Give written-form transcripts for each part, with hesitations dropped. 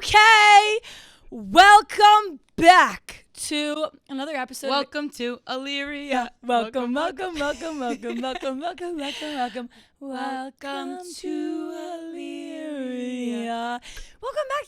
Okay, welcome back to another episode. Welcome to Illyria. Welcome to Illyria. Welcome back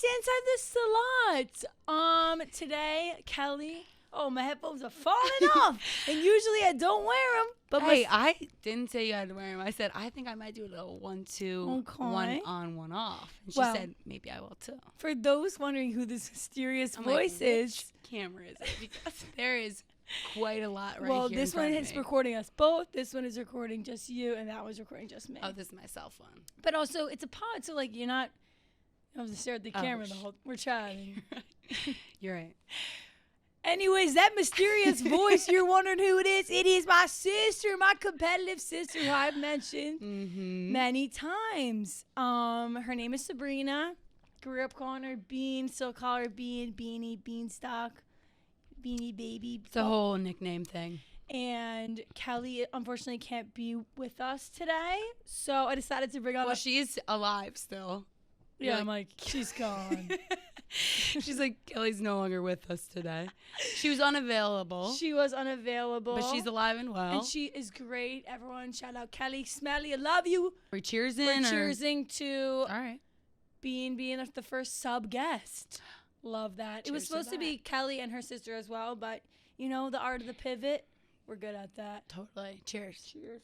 to Inside the Salon. Today, Kelly. Oh, my headphones are falling off, and usually I don't wear them. But hey, I didn't say you had to wear them. I said I think I might do a little 1-2, Okay. 1 on, 1 off. And she said maybe I will too. For those wondering who this mysterious I'm voice like, is, which camera is it? Because there is quite a lot right well, here. this one is recording us both. This one is recording just you, and that one's recording just me. Oh, this is my cell phone. But also, it's a pod, so like you're not. You don't have to stare at the camera the whole. We're chatting. You're right. Anyways, that mysterious voice, you're wondering who it is my sister, my competitive sister, who I've mentioned many times. Her name is Sabrina. Grew up calling her Bean, still call her Bean, Beanie, Beanstalk, Beanie Baby. It's a whole nickname thing. And Kelly, unfortunately, can't be with us today, so I decided to bring on. Well, she is alive still. Yeah, I'm like, she's gone. She's like, Kelly's no longer with us today. She was unavailable. She was unavailable. But she's alive and well. And she is great. Everyone, shout out Kelly Smelly. I love you. We're cheersing. We're cheersing to all right. being the first sub guest. Love that. Cheers, it was supposed to be Kelly and her sister as well, but you know, the art of the pivot, we're good at that. Totally. Cheers. Cheers.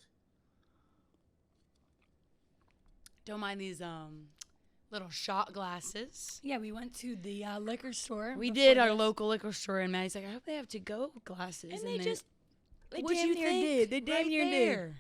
Don't mind these little shot glasses. Yeah, we went to the liquor store. We did our local liquor store, and Maddie's like, I hope they have to-go glasses. And they what damn you near think? did. They damn Right near there.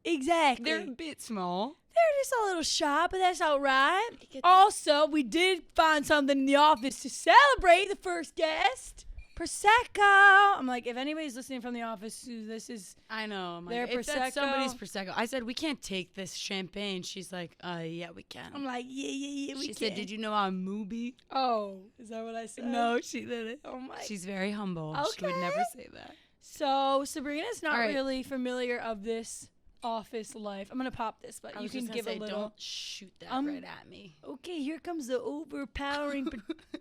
did. Exactly. They're a bit small. They're just a little shop, but that's all right. Also, we did find something in the office to celebrate the first guest. Prosecco. I'm like, if anybody's listening from the office, this is. I know. I'm their like, if that's Prosecco. somebody's Prosecco. I said, we can't take this champagne. She's like, yeah, we can. I'm like, yeah, we She can. said, did you know I'm Moobie? Oh, is that what I said? No, she didn't. Oh my. She's very humble. She would Okay. never say that. So Sabrina's not All right. really familiar of this office life. I'm gonna pop this, but you can give a little. Don't shoot that right at me. Okay, here comes the overpowering. my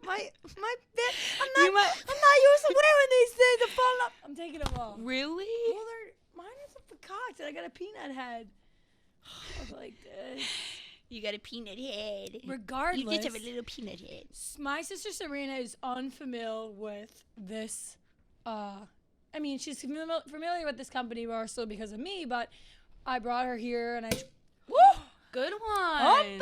I'm not used to wearing these things. I'm falling up. I'm taking them off. Really? Well, mine is a peacock, and I got a peanut head. I was like this. You got a peanut head. Regardless, You just have a little peanut head. my sister Sabrina is unfamiliar with this. I mean, she's familiar with this company more so because of me, but I brought her here, and Woo! Good one. Opa!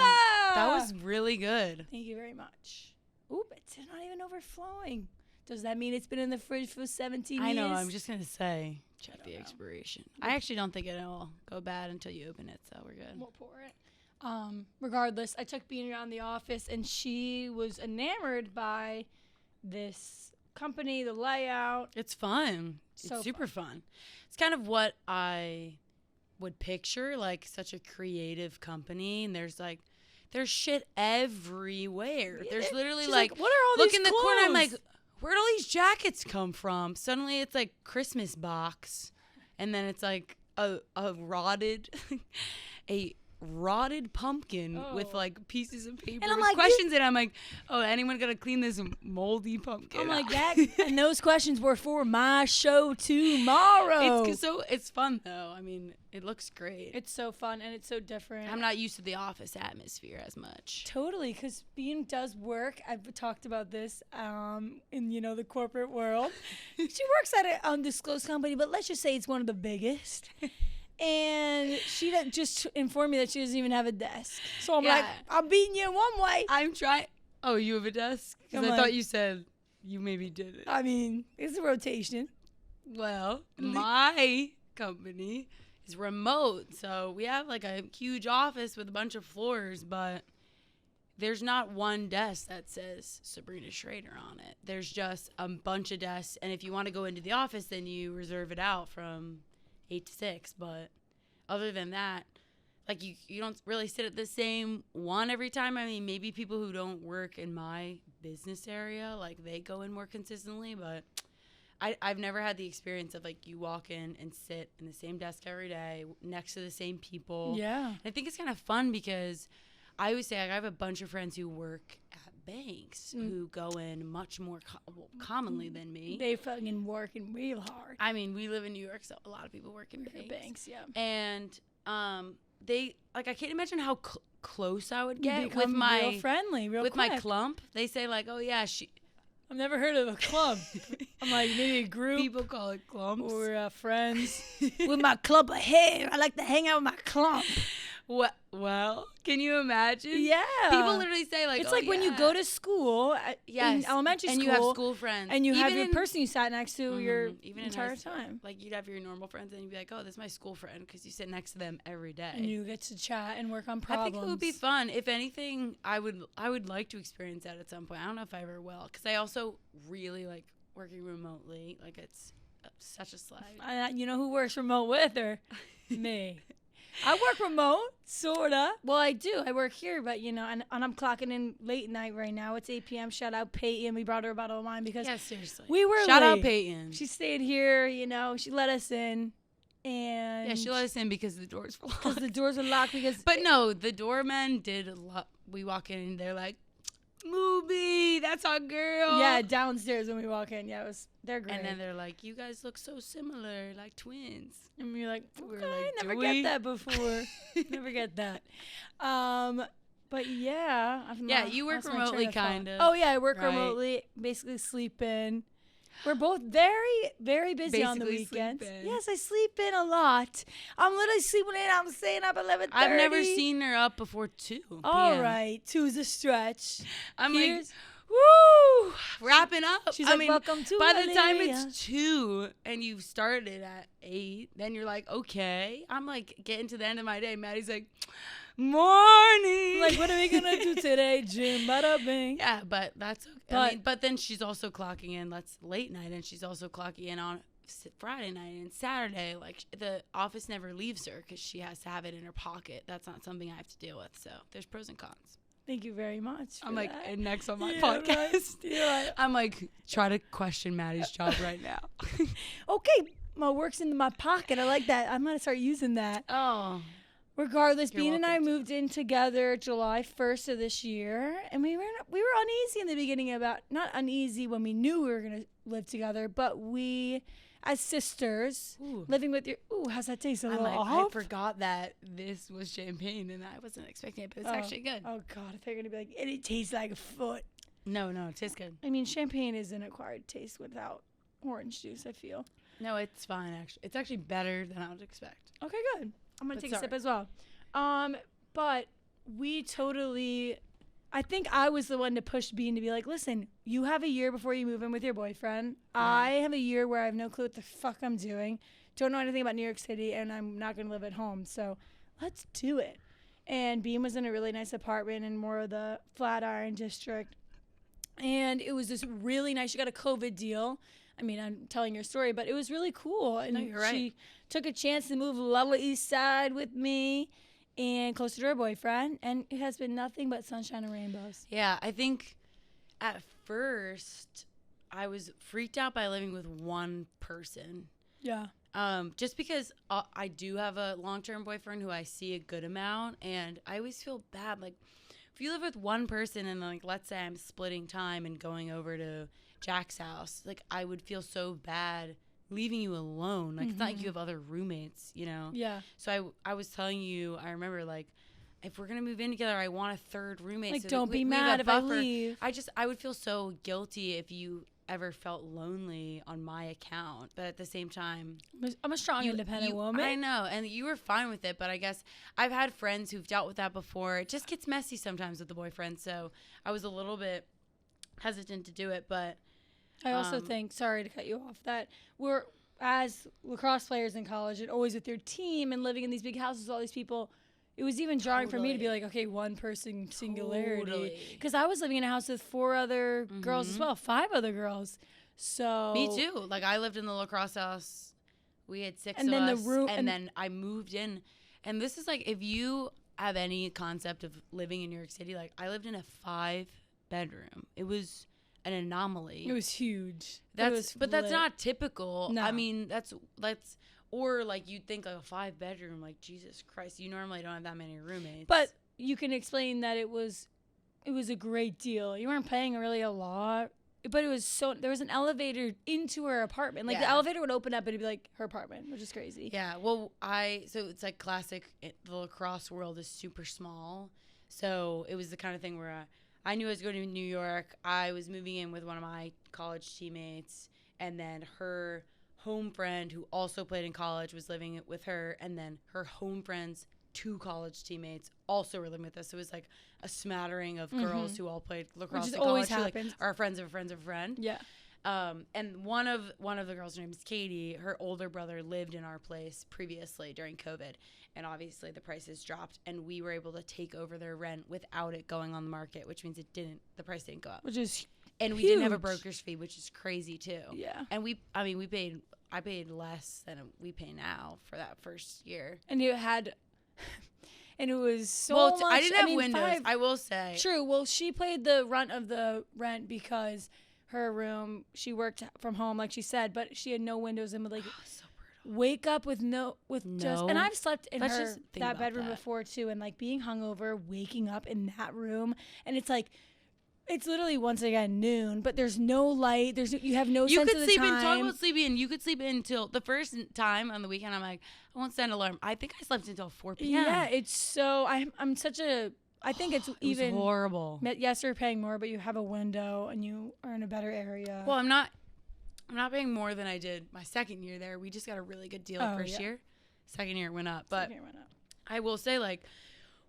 That was really good. Thank you very much. Oop, it's not even overflowing. Does that mean it's been in the fridge for 17 years? I know. I'm just going to say, check the know. expiration. I actually don't think it'll go bad until you open it, so we're good. We'll pour it. Regardless, I took Bean around the office, and she was enamored by this company, the layout. It's fun. So It's super fun. It's kind of what I would picture, like such a creative company, and there's shit everywhere. Yeah, there's literally she's like, what are all look these in the corner, I'm like, clothes? where'd all these jackets come from? Suddenly it's like Christmas box, and then it's like a rotted pumpkin with like pieces of paper And I'm with like, questions in it. I'm like, oh, anyone gonna clean this moldy pumpkin? I'm like that, and those questions were for my show tomorrow. It's fun though. I mean, it looks great. It's so fun, and it's so different. I'm not used to the office atmosphere as much. Totally, because Bean does work. I've talked about this in the corporate world. She works at an undisclosed company, but let's just say it's one of the biggest. And she just informed me that she doesn't even have a desk. So I'm like, I'm beating you in one way. I'm trying. Oh, you have a desk? Because I I'm thought like- you said you maybe did it. I mean, it's a rotation. Well, my company is remote, so we have like a huge office with a bunch of floors, but there's not one desk that says Sabrina Schrader on it. There's just a bunch of desks, and if you want to go into the office, then you reserve it out from 8 to 6, but other than that, like you don't really sit at the same one every time. I mean, maybe people who don't work in my business area, like they go in more consistently, but I've never had the experience of like you walk in and sit in the same desk every day next to the same people. Yeah. And I think it's kind of fun because I always say, like, I have a bunch of friends who work at banks who go in much more commonly than me. They fucking working real hard. I mean, we live in New York, so a lot of people work in banks. Yeah. And they like, I can't imagine how close I would get with my real friendly, real with quick. my clump. They say like, oh yeah, I've never heard of a clump. I'm like, maybe a group. People call it clumps. Or friends. With my clump of hair. I like to hang out with my clump. What? Well, can you imagine? Yeah. People literally say like, it's like when you go to school, in elementary school, and you have school friends, and you have your person you sat next to your even entire school, time. Like you'd have your normal friends, and you'd be like, oh, this is my school friend, because you sit next to them every day, and you get to chat and work on problems. I think it would be fun. If anything, I would like to experience that at some point. I don't know if I ever will, because I also really like working remotely. Like it's such a slide. You know who works remote with her? Me. I work remote, sorta. Well, I do. I work here, but and I'm clocking in late night right now. It's 8 p.m. Shout out Peyton. We brought her a bottle of wine because seriously, we were shout late. out Peyton. She stayed here. She let us in, and she let us in because the doors were locked. Because the doors were locked. But no, the doormen did a lot. We walk in and they're like, Moobie, that's our girl. Yeah, downstairs when we walk in. Yeah, they're great. And then they're like, you guys look so similar, like twins. And we're like, okay, never get that before. Never get that. But yeah. You work remotely, kind of. Oh, yeah, I work remotely, basically sleep in. We're both very, very busy on the weekends. Yes, I sleep in a lot. I'm literally sleeping in. I'm staying up at 11:30. I've never seen her up before 2 p.m. All right, 2's a stretch. I'm like, woo, wrapping up. She's like, welcome to by the time it's 2 and you've started at 8, then you're like, okay. I'm like getting to the end of my day. Maddie's like, morning. Like, what are we gonna do today, Jim? Bada bing. Yeah, but that's okay. But then she's also clocking in. That's late night, and she's also clocking in on Friday night and Saturday. Like the office never leaves her because she has to have it in her pocket. That's not something I have to deal with. So there's pros and cons. Thank you very much. I'm like, and next on my podcast, I'm like, try to question Maddie's job right now. Okay, my work's in my pocket. I like that. I'm gonna start using that. Oh. Regardless, Bean and I moved in together July 1st of this year, and we were uneasy in the beginning not uneasy when we knew we were going to live together, but we, as sisters, living with how's that taste? A little off? I forgot that this was champagne, and I wasn't expecting it, but it's actually good. Oh, God, I thought you were going to be like, and it tastes like a foot. No, it tastes good. I mean, champagne is an acquired taste without orange juice, I feel. No, it's fine, actually. It's actually better than I would expect. Okay, good. I'm going to take a sip as well. But we totally, I think I was the one to push Bean to be like, listen, you have a year before you move in with your boyfriend. Yeah. I have a year where I have no clue what the fuck I'm doing. Don't know anything about New York City, and I'm not going to live at home. So let's do it. And Bean was in a really nice apartment in more of the Flatiron district. And it was this really nice, she got a COVID deal. I mean, I'm telling your story, but it was really cool. And you're right. She took a chance to move Lower East Side with me and closer to her boyfriend. And it has been nothing but sunshine and rainbows. Yeah, I think at first I was freaked out by living with one person. Yeah. Just because I do have a long-term boyfriend who I see a good amount. And I always feel bad. Like, if you live with one person and, like, let's say I'm splitting time and going over to Jack's house, like, I would feel so bad leaving you alone. Like, it's not like you have other roommates, Yeah. So I was telling you, I remember, like, if we're gonna move in together, I want a third roommate. Like, so don't be mad if I leave. I would feel so guilty if you ever felt lonely on my account, but at the same time, I'm a strong, independent woman. I know, and you were fine with it, but I guess I've had friends who've dealt with that before. It just gets messy sometimes with the boyfriend, so I was a little bit hesitant to do it, but I also think, sorry to cut you off, that we're, as lacrosse players in college and always with your team and living in these big houses with all these people, it was even jarring for me to be like, okay, one person singularity. Because I was living in a house with 4 other girls as well, 5 other girls. So me too. Like, I lived in the lacrosse house. We had 6 and of then us, the room, and then I moved in. And this is like, if you have any concept of living in New York City, like, I lived in a 5-bedroom. It was an anomaly. It was huge. But that's not typical. No. I mean, that's or like you'd think like a 5-bedroom, like, Jesus Christ, you normally don't have that many roommates. But you can explain that it was it was a great deal. You weren't paying really a lot, but it was there was an elevator into her apartment. Like, the elevator would open up and it'd be like her apartment, which is crazy. Yeah. Well, so it's like classic. The lacrosse world is super small. So it was the kind of thing where I knew I was going to New York. I was moving in with one of my college teammates, and then her home friend, who also played in college, was living with her, and then her home friend's 2 college teammates also were living with us. So it was like a smattering of girls who all played lacrosse. Which in always college, happens. Like, are friends of a friend's of a friend. Yeah. And one of the girls, her name is Katie. Her older brother lived in our place previously during COVID, and obviously the prices dropped, and we were able to take over their rent without it going on the market, which means the price didn't go up. Which is and we didn't have a broker's fee, which is crazy too. Yeah. And I paid less than we pay now for that first year. And you had, and it was so much. I didn't have windows. I will say. True. Well, she paid the brunt of the rent because her room, she worked from home, like she said, but she had no windows and would like So wake up with just. And I've slept in that bedroom before too, and like being hungover, waking up in that room, and it's like. It's literally once again noon, but there's no light. You have no sense of the time. You could sleep in. Talk about sleeping in. You could sleep until the first time on the weekend. I'm like, I won't set an alarm. I think I slept until 4 p.m. Yeah, it's so. I'm such a. I think it's even horrible. Yes, you're paying more, but you have a window and you are in a better area. Well, I'm not paying more than I did my second year there. We just got a really good deal first year. Second year it went up, but I will say, like,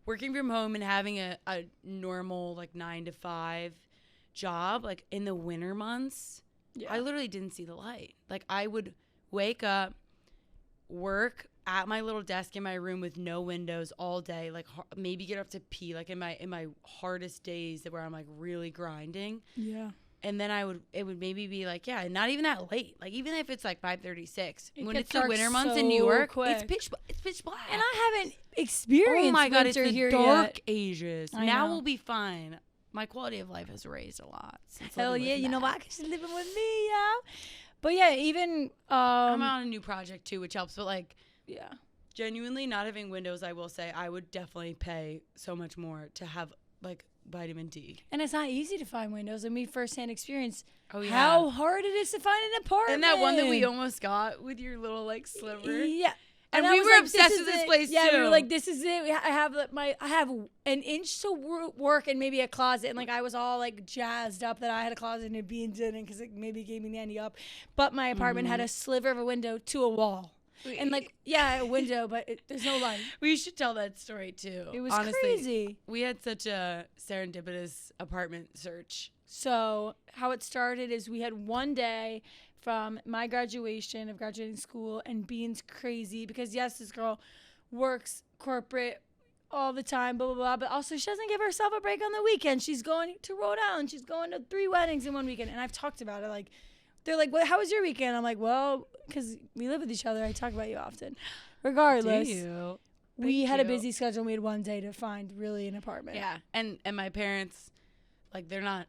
working from home and having a normal, like, 9 to 5 job, like, in the winter months, I literally didn't see the light. Like, I would wake up, work at my little desk in my room with no windows all day, like, maybe get up to pee, like, in my hardest days where I'm, like, really grinding. Yeah. And then it would maybe be like, not even that late. Like, even if it's like 5:36, when it's the winter months in New York, it's pitch black. And I haven't experienced oh my God, it's the dark yet. ages. Now we'll be fine. My quality of life has raised a lot. Hell yeah, you know why? Because she's living with me, yeah. But yeah, even I'm on a new project too, which helps. But like, yeah, genuinely not having windows, I will say, I would definitely pay so much more to have like vitamin D. And it's not easy to find windows. And we firsthand experience how hard it is to find an apartment. And that one that we almost got with your little like sliver. Yeah. And we were obsessed with this place too. Yeah, we were like, this is it. I have an inch to work and maybe a closet. And like I was all like jazzed up that I had a closet and a beans in it because it maybe gave me the nanny up. But my apartment had a sliver of a window to a wall. And like, a window, but there's no light. We should tell that story too. It was honestly, crazy. We had such a serendipitous apartment search. So how it started is we had one day from my graduation of graduating school, and Bean's crazy because yes, this girl works corporate all the time, blah, blah, blah, but also she doesn't give herself a break on the weekend. She's going to Rhode Island. She's going to 3 weddings in one weekend. And I've talked about it. Like, they're like, how was your weekend? I'm like, well, because we live with each other. I talk about you often. Regardless, we had a busy schedule. And we had one day to find really an apartment. Yeah. And my parents, like, they're not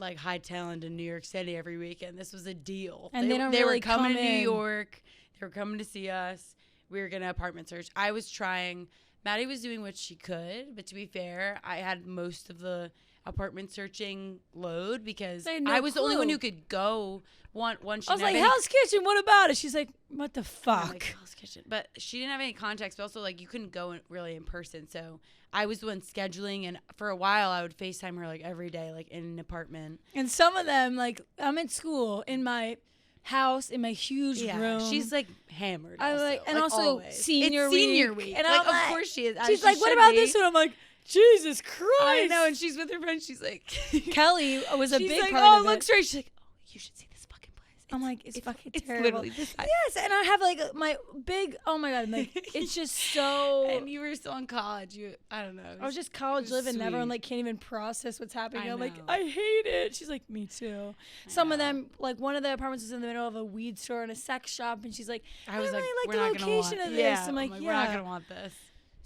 like high talent in New York City every weekend. This was a deal. And they were coming to New York. They were coming to see us. We were going to apartment search. I was trying. Maddie was doing what she could, but to be fair, I had most of the apartment searching load because I was the only one who could go. One, she I was like, Hell's Kitchen, what about it? She's like, what the fuck? Like, Hell's Kitchen. But she didn't have any contacts, but also like you couldn't go really in person. So I was the one scheduling, and for a while I would FaceTime her like every day, like in an apartment. And some of them, like, I'm at school in my house in my huge room. She's like hammered. I also, like, and like also always. senior week. And like, of course she is. She's like, what about this one? I'm like, Jesus Christ. I know. And she's with her friend. She's like, Kelly was a big like, part of it. Oh, look straight. She's like, oh, you should see this fucking place. I'm like, it's fucking it's terrible. Literally this size. Yes, and I have like my big. Oh my God, like it's just so. And you were still in college. I don't know. I was just college living. And everyone like can't even process what's happening. I'm like, I hate it. She's like, me too. Some of them, like one of the apartments was in the middle of a weed store and a sex shop, and she's like, I was really like the location of this. I'm like, we're not gonna want this.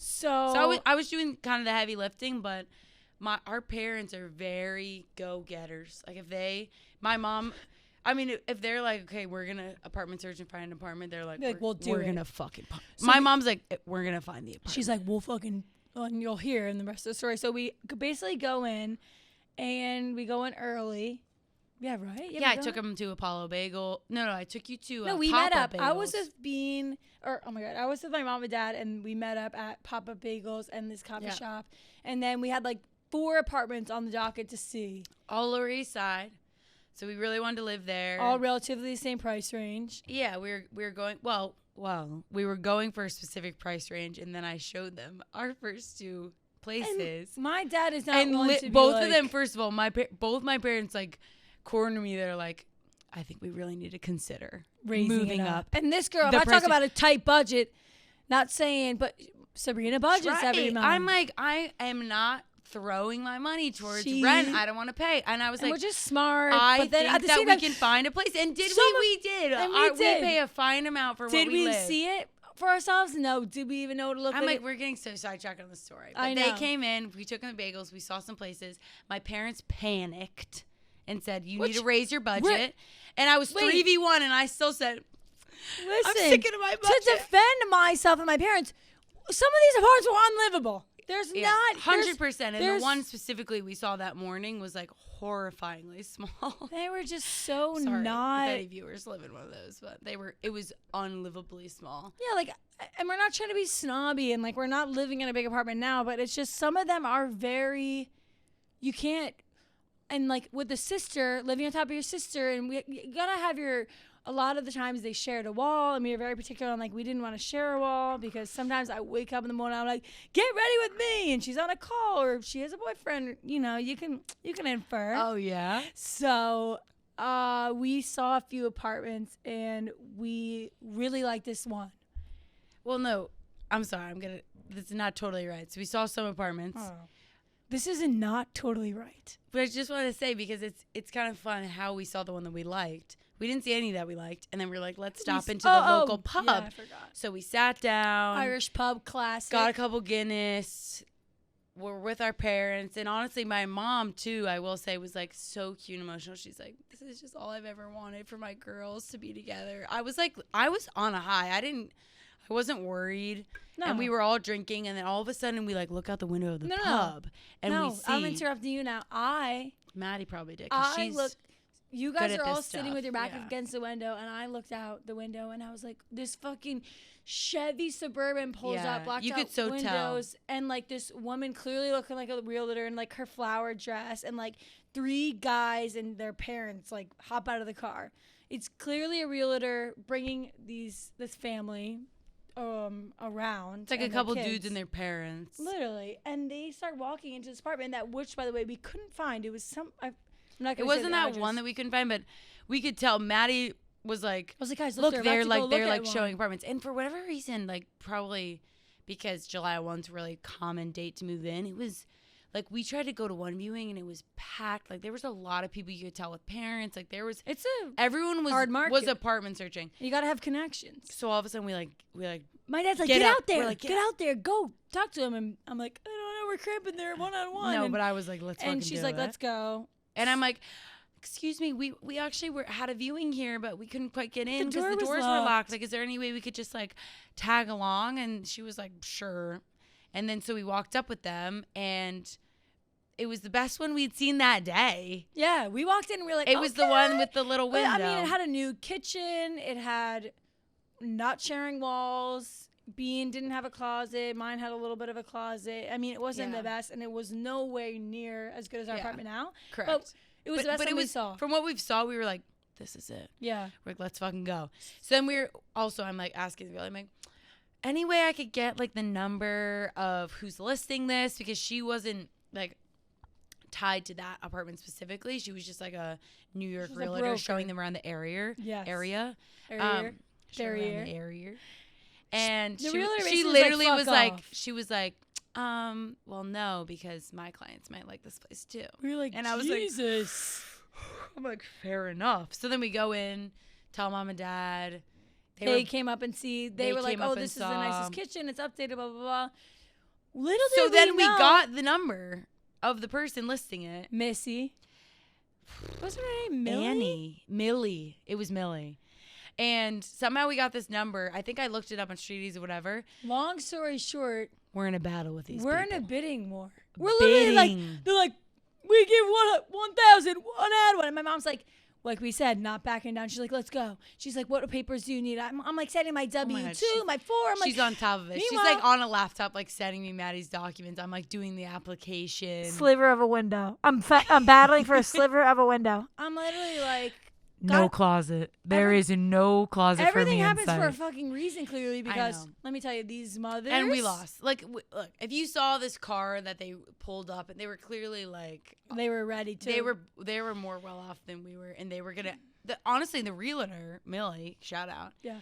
So I was doing kind of the heavy lifting, but our parents are very go-getters. Like my mom, I mean, if they're like, okay, we're gonna apartment search and find an apartment, they're like, we'll do it. We're gonna fucking. My mom's like, we're gonna find the apartment. She's like, we'll fucking and you'll hear in the rest of the story. So we basically go in, and we go in early. Yeah, right? Yeah, I took him to Apollo Bagel. No, I took you to No, we Papa met up. Bagels. I was with I was with my mom and dad, and we met up at Papa Bagels and this coffee shop. And then we had like 4 apartments on the docket to see. All Lower East Side. So we really wanted to live there. All relatively the same price range. Yeah, we were going, well, we were going for a specific price range, and then I showed them our first 2 places. And my dad is not and one to be both like, of them, first of all, both my parents like cornered me. They're like, I think we really need to consider moving up. And this girl, if I talk about a tight budget, not saying, but Sabrina budgets every month. I'm like, I am not throwing my money towards rent. I don't want to pay. And I was like, we're just smart. I but then think at the that same we time, can find a place. And did we did. And we did. pay a fine amount for what we Did we live. see it for ourselves? No. Did we even know what to look like? I'm like, we're getting so sidetracked on the story. But I know. they came in. We took them to bagels. We saw some places. My parents panicked and said, you need to raise your budget. And I was 3v1, and I still said, listen, I'm sticking to my budget. To defend myself and my parents, some of these apartments were unlivable. There's not 100%. And the one specifically we saw that morning was like horrifyingly small. They were just so Sorry not. if any viewers live in one of those, but it was unlivably small. Yeah, like, and we're not trying to be snobby, and like we're not living in a big apartment now, but it's just some of them are very, you can't, and like with the sister, living on top of your sister, and you gotta have a lot of the times they shared a wall, and we were very particular on like we didn't want to share a wall because sometimes I wake up in the morning, I'm like, get ready with me, and she's on a call or she has a boyfriend, you know, you can infer. Oh yeah. So we saw a few apartments and we really like this one. Well, no, I'm sorry, this is not totally right. So we saw some apartments. Oh. This is not totally right. But I just wanted to say, because it's kind of fun how we saw the one that we liked. We didn't see any that we liked. And then we were like, let's stop into the local pub. Yeah, I forgot. So we sat down. Irish pub classic. Got a couple Guinness. We're with our parents. And honestly, my mom, too, I will say, was like so cute and emotional. She's like, this is just all I've ever wanted for my girls to be together. I was on a high. I wasn't worried. No. And we were all drinking. And then all of a sudden, we like look out the window of the pub. And we see. I'm interrupting you now. Maddie probably did. You guys are all sitting with your back against the window, and I looked out the window, and I was like, this fucking Chevy Suburban pulls up, blocked you out could so windows, tell. and like this woman clearly looking like a realtor in like her flower dress, and like 3 guys and their parents like hop out of the car. It's clearly a realtor bringing this family around. It's like a couple dudes and their parents. Literally. And they start walking into this apartment which, by the way, we couldn't find. It was some... It wasn't that one that we couldn't find, but we could tell Maddie was like, guys, look, they're like showing apartments. And for whatever reason, like probably because July 1's a really common date to move in, it was like we tried to go to one viewing and it was packed. Like there was a lot of people you could tell with parents. Like there was, everyone was hard market. Was apartment searching. You got to have connections. So all of a sudden we like. My dad's like, get out there, get out there, go talk to him. And I'm like, I don't know, we're cramping there one-on-one. No, but I was like, let's. And she's like, let's go. And I'm like, excuse me, we actually had a viewing here, but we couldn't quite get in because the doors were locked. Like, is there any way we could just like tag along? And she was like, sure. And then so we walked up with them, and it was the best one we'd seen that day. Yeah, we walked in and we were like, it was the one with the little window. But, I mean, it had a new kitchen. It had not sharing walls. Bean didn't have a closet. Mine had a little bit of a closet. I mean, it wasn't the best, and it was nowhere near as good as our apartment now. Correct. But it was the best one we saw. From what we saw, we were like, this is it. Yeah. We're like, let's fucking go. So then I'm like asking the girl, I'm like, any way I could get like the number of who's listing this? Because she wasn't like tied to that apartment specifically. She was just like a New York realtor showing them around the area. And she literally was like, well, no, because my clients might like this place too. We were like, and I was Jesus. I'm like, fair enough. So then we go in, tell mom and dad. They came up and see. They were like, oh, this is the nicest kitchen. It's updated, blah, blah, blah. So then we got the number of the person listing it. Missy. What's her name? Millie. It was Millie. And somehow we got this number. I think I looked it up on Streeties or whatever. Long story short. We're in a battle with these We're people. in a bidding war. We're literally like, they're like, we give 1,000, one ad one. And my mom's like we said, not backing down. She's like, let's go. She's like, what papers do you need? I'm like sending my W-2, my 4. She's on top of it. She's like on a laptop, like sending me Maddie's documents. I'm like doing the application. Sliver of a window. I'm battling for a sliver of a window. I'm literally like, No closet. There is no closet for me everything happens inside. for a fucking reason, clearly, because let me tell you, these mothers. And we lost. Like, look, if you saw this car that they pulled up, and they were clearly like, they were ready to. They were more well off than we were, and they were gonna. Honestly, the realtor, Millie, shout out. Yeah.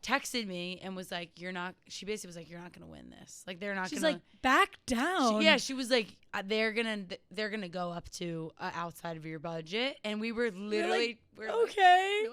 Texted me and was like, "You're not." She basically was like, "You're not gonna win this. Like, they're not." She's gonna. like, back down. She was like, "They're gonna go up to outside of your budget," and we were literally, okay.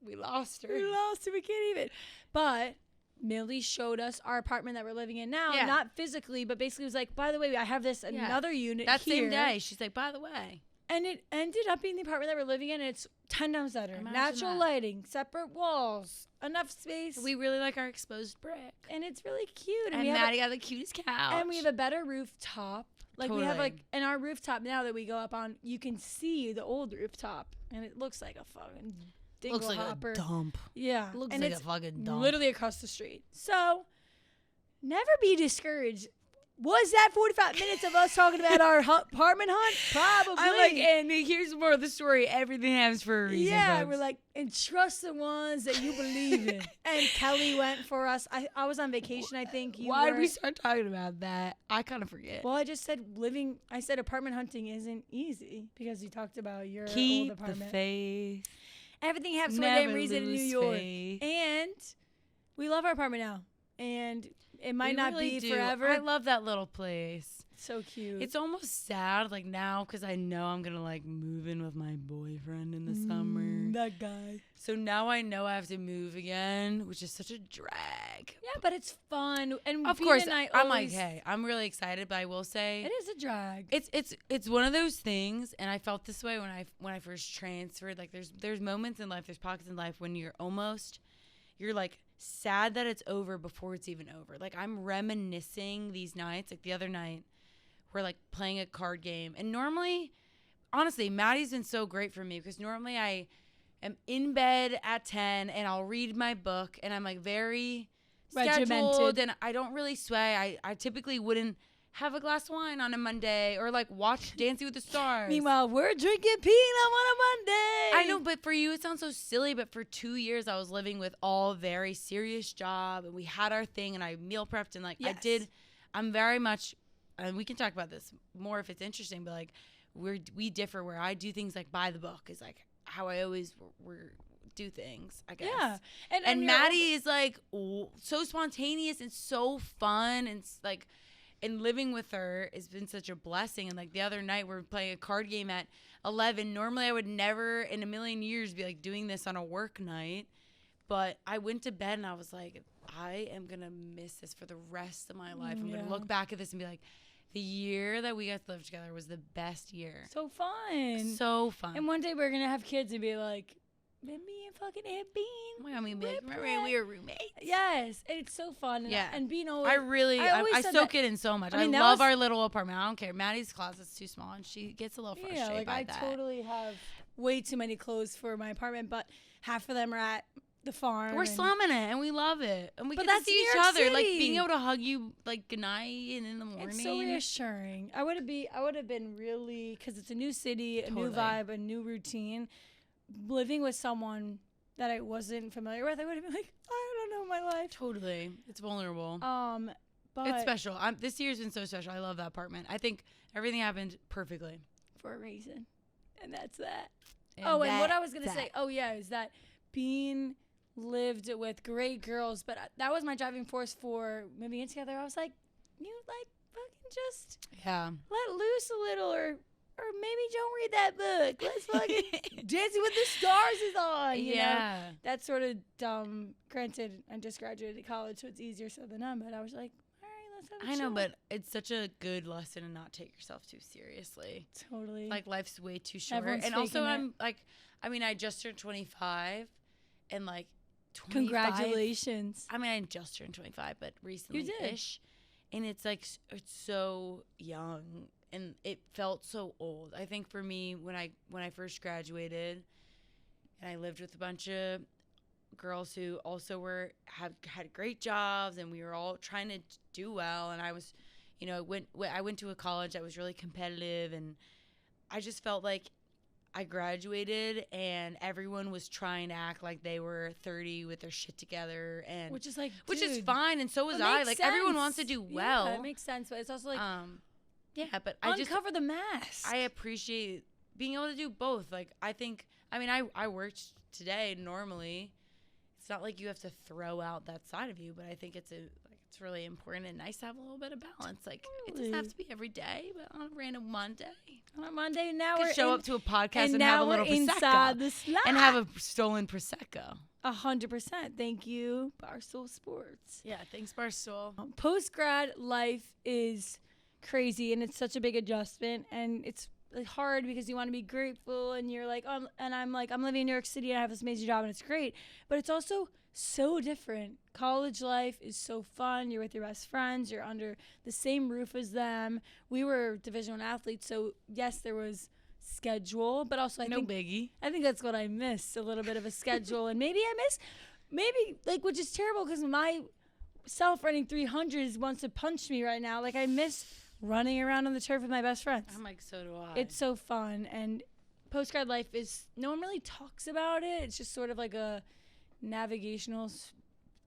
We lost her. We lost her. We can't even. But Millie showed us our apartment that we're living in now, not physically, but basically was like, by the way, I have this another unit that here. same day. She's like, by the way. And it ended up being the apartment that we're living in. And it's 10 times better. Natural lighting, separate walls, enough space. We really like our exposed brick. And it's really cute. And Maddie got the cutest couch. And we have a better rooftop. Like we have and our rooftop now that we go up on, you can see the old rooftop. And it looks like a fucking dingle looks like hopper. a dump. Yeah. It looks and like it's a fucking dump. literally across the street. So never be discouraged. Was that 45 minutes of us talking about our apartment hunt? Probably. I'm like, and here's more of the story. Everything happens for a reason. Yeah, folks. we're like, and trust the ones that you believe in. And Kelly went for us. I was on vacation, I think. Why did we start talking about that? I kind of forget. Well, I just said I said apartment hunting isn't easy because you talked about your Keep old apartment. the faith. Everything happens for a damn reason in New York. And we love our apartment now. And it might not be forever. I love that little place. So cute. It's almost sad, like now, because I know I'm gonna like move in with my boyfriend in the summer. That guy. So now I know I have to move again, which is such a drag. Yeah, but it's fun. And of course, I'm like, hey, I'm really excited, but I will say it is a drag. It's one of those things, and I felt this way when I first transferred. Like there's moments in life, there's pockets in life when you're like sad that it's over before it's even over. Like I'm reminiscing these nights. Like the other night, we're like playing a card game, and normally, honestly, Maddie's been so great for me because normally I am in bed at 10 and I'll read my book, and I'm like very scheduled and I don't really sway. I typically wouldn't have a glass of wine on a Monday or like watch Dancing with the Stars. Meanwhile, we're drinking Pinot on a Monday. I know, but for you, it sounds so silly. But for 2 years, I was living with all very serious job, and we had our thing, and I meal prepped, and like I'm very much, and we can talk about this more if it's interesting. But like we differ where I do things like by the book is like how I always do things, I guess. Yeah, and Maddie is like so spontaneous and so fun, and like. And living with her has been such a blessing. And like the other night, we're playing a card game at 11. Normally, I would never in a million years be like doing this on a work night. But I went to bed and I was like, I am going to miss this for the rest of my life. I'm going to look back at this and be like, the year that we got to live together was the best year. So fun. So fun. And one day we're going to have kids and be like, me and fucking Aunt Bean. Oh my God, we were roommates. Yes, it's so fun. Yeah, and Bean always. I soak it in so much. I love our little apartment. I don't care. Maddie's closet's too small, and she gets a little frustrated by that. I totally have way too many clothes for my apartment, but half of them are at the farm. We're slumming it, and we love it, and we get to see each other. Like being able to hug you like goodnight and in the morning. It's so reassuring. I would have been really, because it's a new city, a new vibe, a new routine. Living with someone that I wasn't familiar with, I would have been like, I don't know my life. Totally. It's vulnerable. But it's special. This year's been so special. I love that apartment. I think everything happened perfectly. For a reason. And that's that. And what I was going to say, is that Bean lived with great girls, but that was my driving force for moving in together. I was like, you like fucking just let loose a little, or maybe don't read that book. Let's fucking Dancing with the Stars is on. You know? That's sort of dumb. Granted, I just graduated college, so it's easier said than done. But I was like, all right, let's have a chill. I know, but it's such a good lesson to not take yourself too seriously. Totally. Like life's way too short. Everyone's and also, I'm like, I just turned 25, and like 25. Congratulations. I just turned 25, but recently-ish. and it's like it's so young, and it felt so old. I think for me, when I first graduated, and I lived with a bunch of girls who also had great jobs, and we were all trying to do well, and I was, I went to a college that was really competitive, and I just felt like I graduated and everyone was trying to act like they were 30 with their shit together, and which is like, which is dude, fine, and so was that I. makes Like everyone sense. wants to do well. Yeah, it makes sense, but it's also like yeah, but I just uncover the mask. I appreciate being able to do both. Like I worked today normally. It's not like you have to throw out that side of you, but I think it's really important and nice to have a little bit of balance. Like it doesn't have to be every day, but on a random Monday. On a Monday, now You we're could show up to a podcast and now have a little we're inside prosecco the slot. and have a stolen prosecco. 100%. Thank you, Barstool Sports. Yeah, thanks, Barstool. Post-grad life is crazy, and it's such a big adjustment, and it's hard because you want to be grateful, and you're like, I'm living in New York City and I have this amazing job and it's great, but it's also so different. College life is so fun. You're with your best friends. You're under the same roof as them. We were Division I athletes, so yes, there was schedule, but also I think that's what I missed, a little bit of a schedule, and maybe which is terrible because my self running 300s wants to punch me right now. Like I miss running around on the turf with my best friends. I'm like, so do I. It's so fun, and post-grad life is, no one really talks about it. It's just sort of like a navigational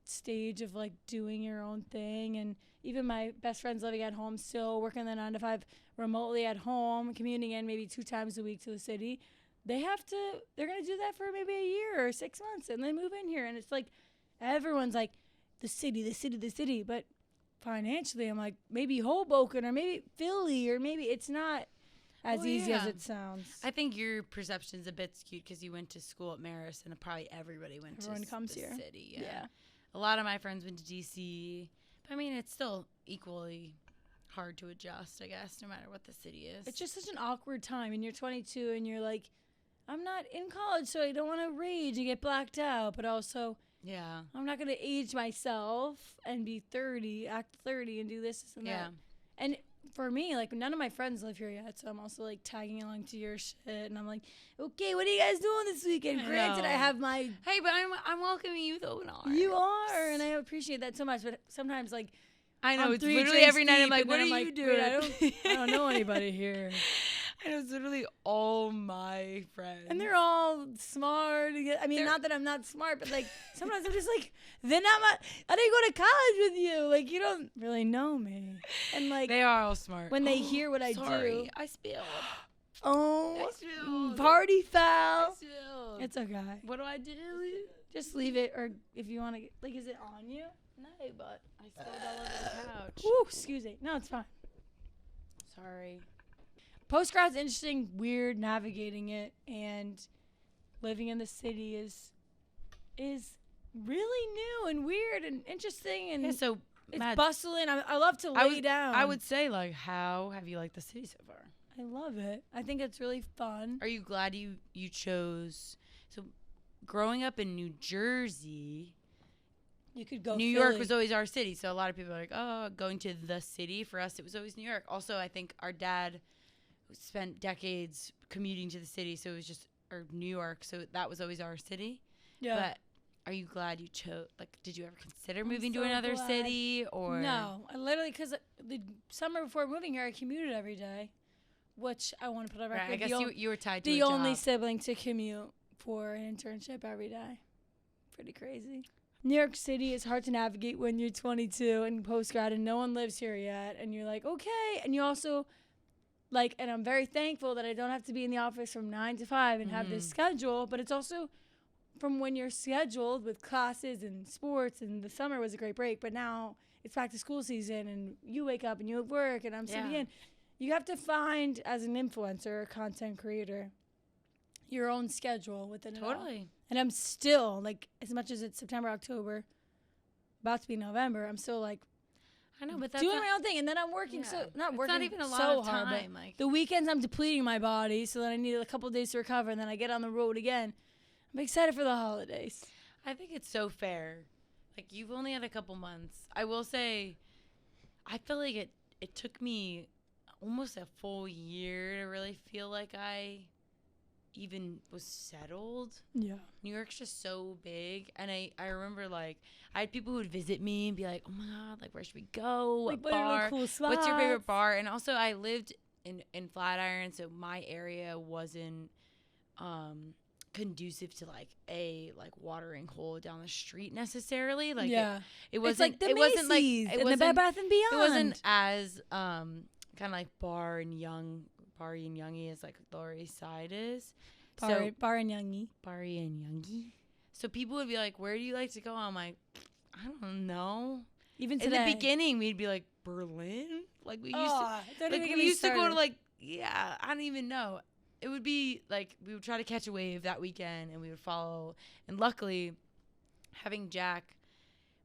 stage of like doing your own thing, and even my best friends living at home still working the 9 to 5 remotely at home, commuting in maybe 2 times a week to the city. They're going to do that for maybe a year or 6 months and then move in here, and it's like everyone's like the city, but financially I'm like maybe Hoboken or maybe Philly, or maybe it's not as easy as it sounds. I think your perception's a bit skewed because you went to school at Marist, and probably everybody went to the city. Yeah. A lot of my friends went to DC. But I mean, it's still equally hard to adjust, I guess, no matter what the city is. It's just such an awkward time, and you're 22 and you're like, I'm not in college, so I don't want to rage and get blacked out, but also I'm not going to age myself and be 30, act 30 and do this and that. And for me, like, none of my friends live here yet, so I'm also like tagging along to your shit, and I'm like, okay, what are you guys doing this weekend? Granted, I have my hey, but I'm welcoming you though. You are, and I appreciate that so much. But sometimes, like, I know I'm it's literally every night. I'm like, what are you doing? I don't know anybody here. And it's literally all my friends, and they're all smart. I mean, not that I'm not smart, but like sometimes I'm just like, I didn't go to college with you. Like, you don't really know me. And like, they are all smart. When they hear what I do, I spilled. Oh, I spilled. Party foul. I spilled. It's okay. What do I do? Just leave it, or if you want to, like, is it on you? No, but I spilled all over the couch. Ooh, excuse me. No, it's fine. Sorry. Post-grad's interesting, weird, navigating it, and living in the city is really new and weird and interesting, and so it's bustling. I love to lay down. I would say, like, how have you liked the city so far? I love it. I think it's really fun. Are you glad you chose? So, growing up in New Jersey, you could go. New York was always our city, so a lot of people are like, oh, going to the city. For us, it was always New York. Also, I think our dad spent decades commuting to the city, so it was just New York, so that was always our city. Yeah. But are you glad you chose? Like, did you ever consider moving to another city, or no? I literally, because the summer before moving here, I commuted every day, which I want to put on record. Right, I guess you were tied to the a job. only sibling to commute for an internship every day. Pretty crazy. New York City is hard to navigate when you're 22 and post-grad and no one lives here yet, and you're like, okay, and you also. Like, and I'm very thankful that I don't have to be in the office from 9 to 5 and have this schedule, but it's also from when you're scheduled with classes and sports, and the summer was a great break, but now it's back to school season and you wake up and you have work and I'm sitting in. You have to find, as an influencer or content creator, your own schedule within it all. Totally. And I'm still, like, as much as it's September, October, about to be November, I'm still like, I know, but that's doing my own thing, and then I'm working not even a lot of time. Hard, like, the weekends I'm depleting my body, so then I need a couple of days to recover, and then I get on the road again. I'm excited for the holidays. I think it's so fair. Like, you've only had a couple months. I will say, I feel like it took me almost a full year to really feel like I even was settled. Yeah. New York's just so big. And I remember, like, I had people who would visit me and be like, oh, my God, like, where should we go? Like, What what are the bar? cool What's your favorite spots? bar? And also, I lived in Flatiron, so my area wasn't conducive to, like, a, like, watering hole down the street necessarily. Like, yeah. it It's wasn't, like the it wasn't, like, Macy's it and the wasn't, Bed Bath & Beyond. it wasn't as, kind of like bar and youngy as, like, Lower East Side is. Bar and Youngie. Bari and Youngie. So people would be like, where do you like to go? I'm like, I don't know. Even In today. the beginning, we'd be like, Berlin? Like, we used Don't to, even like, get we me used to go to, started. like, yeah, I don't even know. It would be, like, we would try to catch a wave that weekend, and we would follow. And luckily, having Jack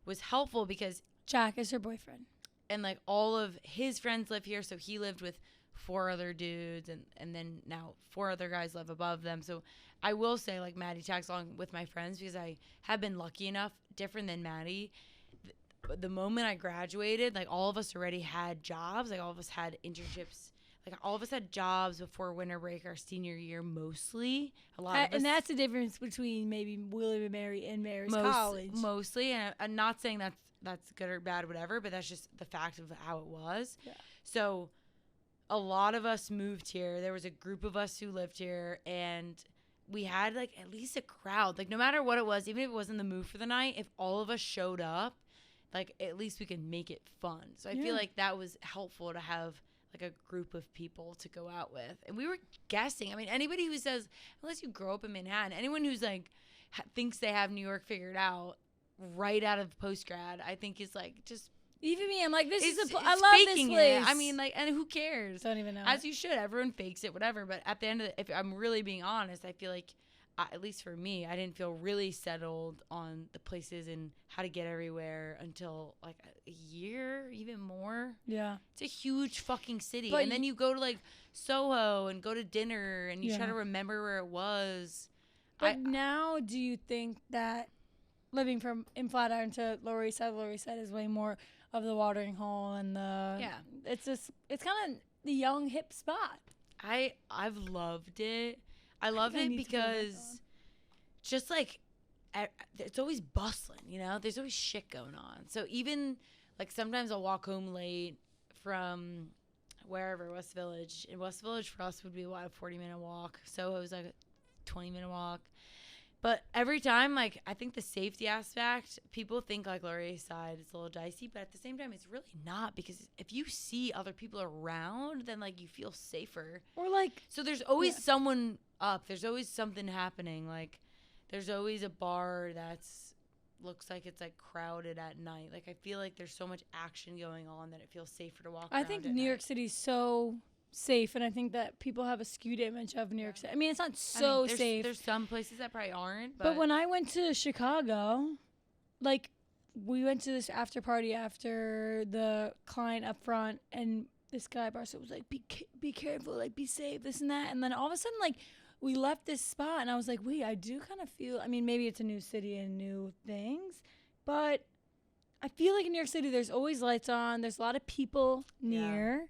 was helpful because, Jack is her boyfriend. and, like, all of his friends live here, so he lived with 4 other dudes, and then now 4 other guys live above them. So I will say, like, Maddie tags along with my friends because I have been lucky enough, different than Maddie. The moment I graduated, like, all of us already had jobs. Like, all of us had internships. Like, all of us had jobs before winter break our senior year, mostly. A lot of us. And that's the difference between maybe William and Mary and Mary's college. Mostly. And I'm not saying that's good or bad, whatever, but that's just the fact of how it was. Yeah. So a lot of us moved here. There was a group of us who lived here, and we had, like, at least a crowd. Like, no matter what it was, even if it wasn't the move for the night, if all of us showed up, like, at least we could make it fun. So I feel like that was helpful to have, like, a group of people to go out with. And we were guessing. I mean, anybody who says, unless you grow up in Manhattan, anyone who's, like, thinks they have New York figured out right out of post-grad, I think is, like, just... Even me, I'm like, this is It's I love this faking place. it. I mean, like, and who cares? Don't even know. As you should. Everyone fakes it, whatever. But at the end of it, if I'm really being honest, I feel like, at least for me, I didn't feel really settled on the places and how to get everywhere until, like, a year, even more. Yeah. It's a huge fucking city. But and then you go to, like, Soho and go to dinner and you try Yeah. to remember where it was. But now, do you think that living from in Flatiron to Lower East Side is way more of the watering hole and the... Yeah. It's kind of the young, hip spot. I've loved it. I love I it need to go back because just, like, it's always bustling, you know? There's always shit going on. So even, like, sometimes I'll walk home late from wherever, West Village. And West Village for us would be, what, a 40-minute walk. So it was, like, a 20-minute walk. But every time, like, I think the safety aspect, people think, like, Lower East Side is a little dicey, but at the same time, it's really not, because if you see other people around, then, like, you feel safer. Or, like... So there's always someone up. There's always something happening. Like, there's always a bar that's looks like it's, like, crowded at night. Like, I feel like there's so much action going on that it feels safer to walk around I think at New York night. City's so safe, and I think that people have a skewed image of New York City. I mean, it's not so safe. There's some places that probably aren't. But when I went to Chicago, like, we went to this after party after the client up front, and this guy Barca was like, be careful, like, be safe, this and that. And then all of a sudden, like, we left this spot, and I was like, wait, I do kind of feel, I mean, maybe it's a new city and new things, but I feel like in New York City, there's always lights on. There's a lot of people near.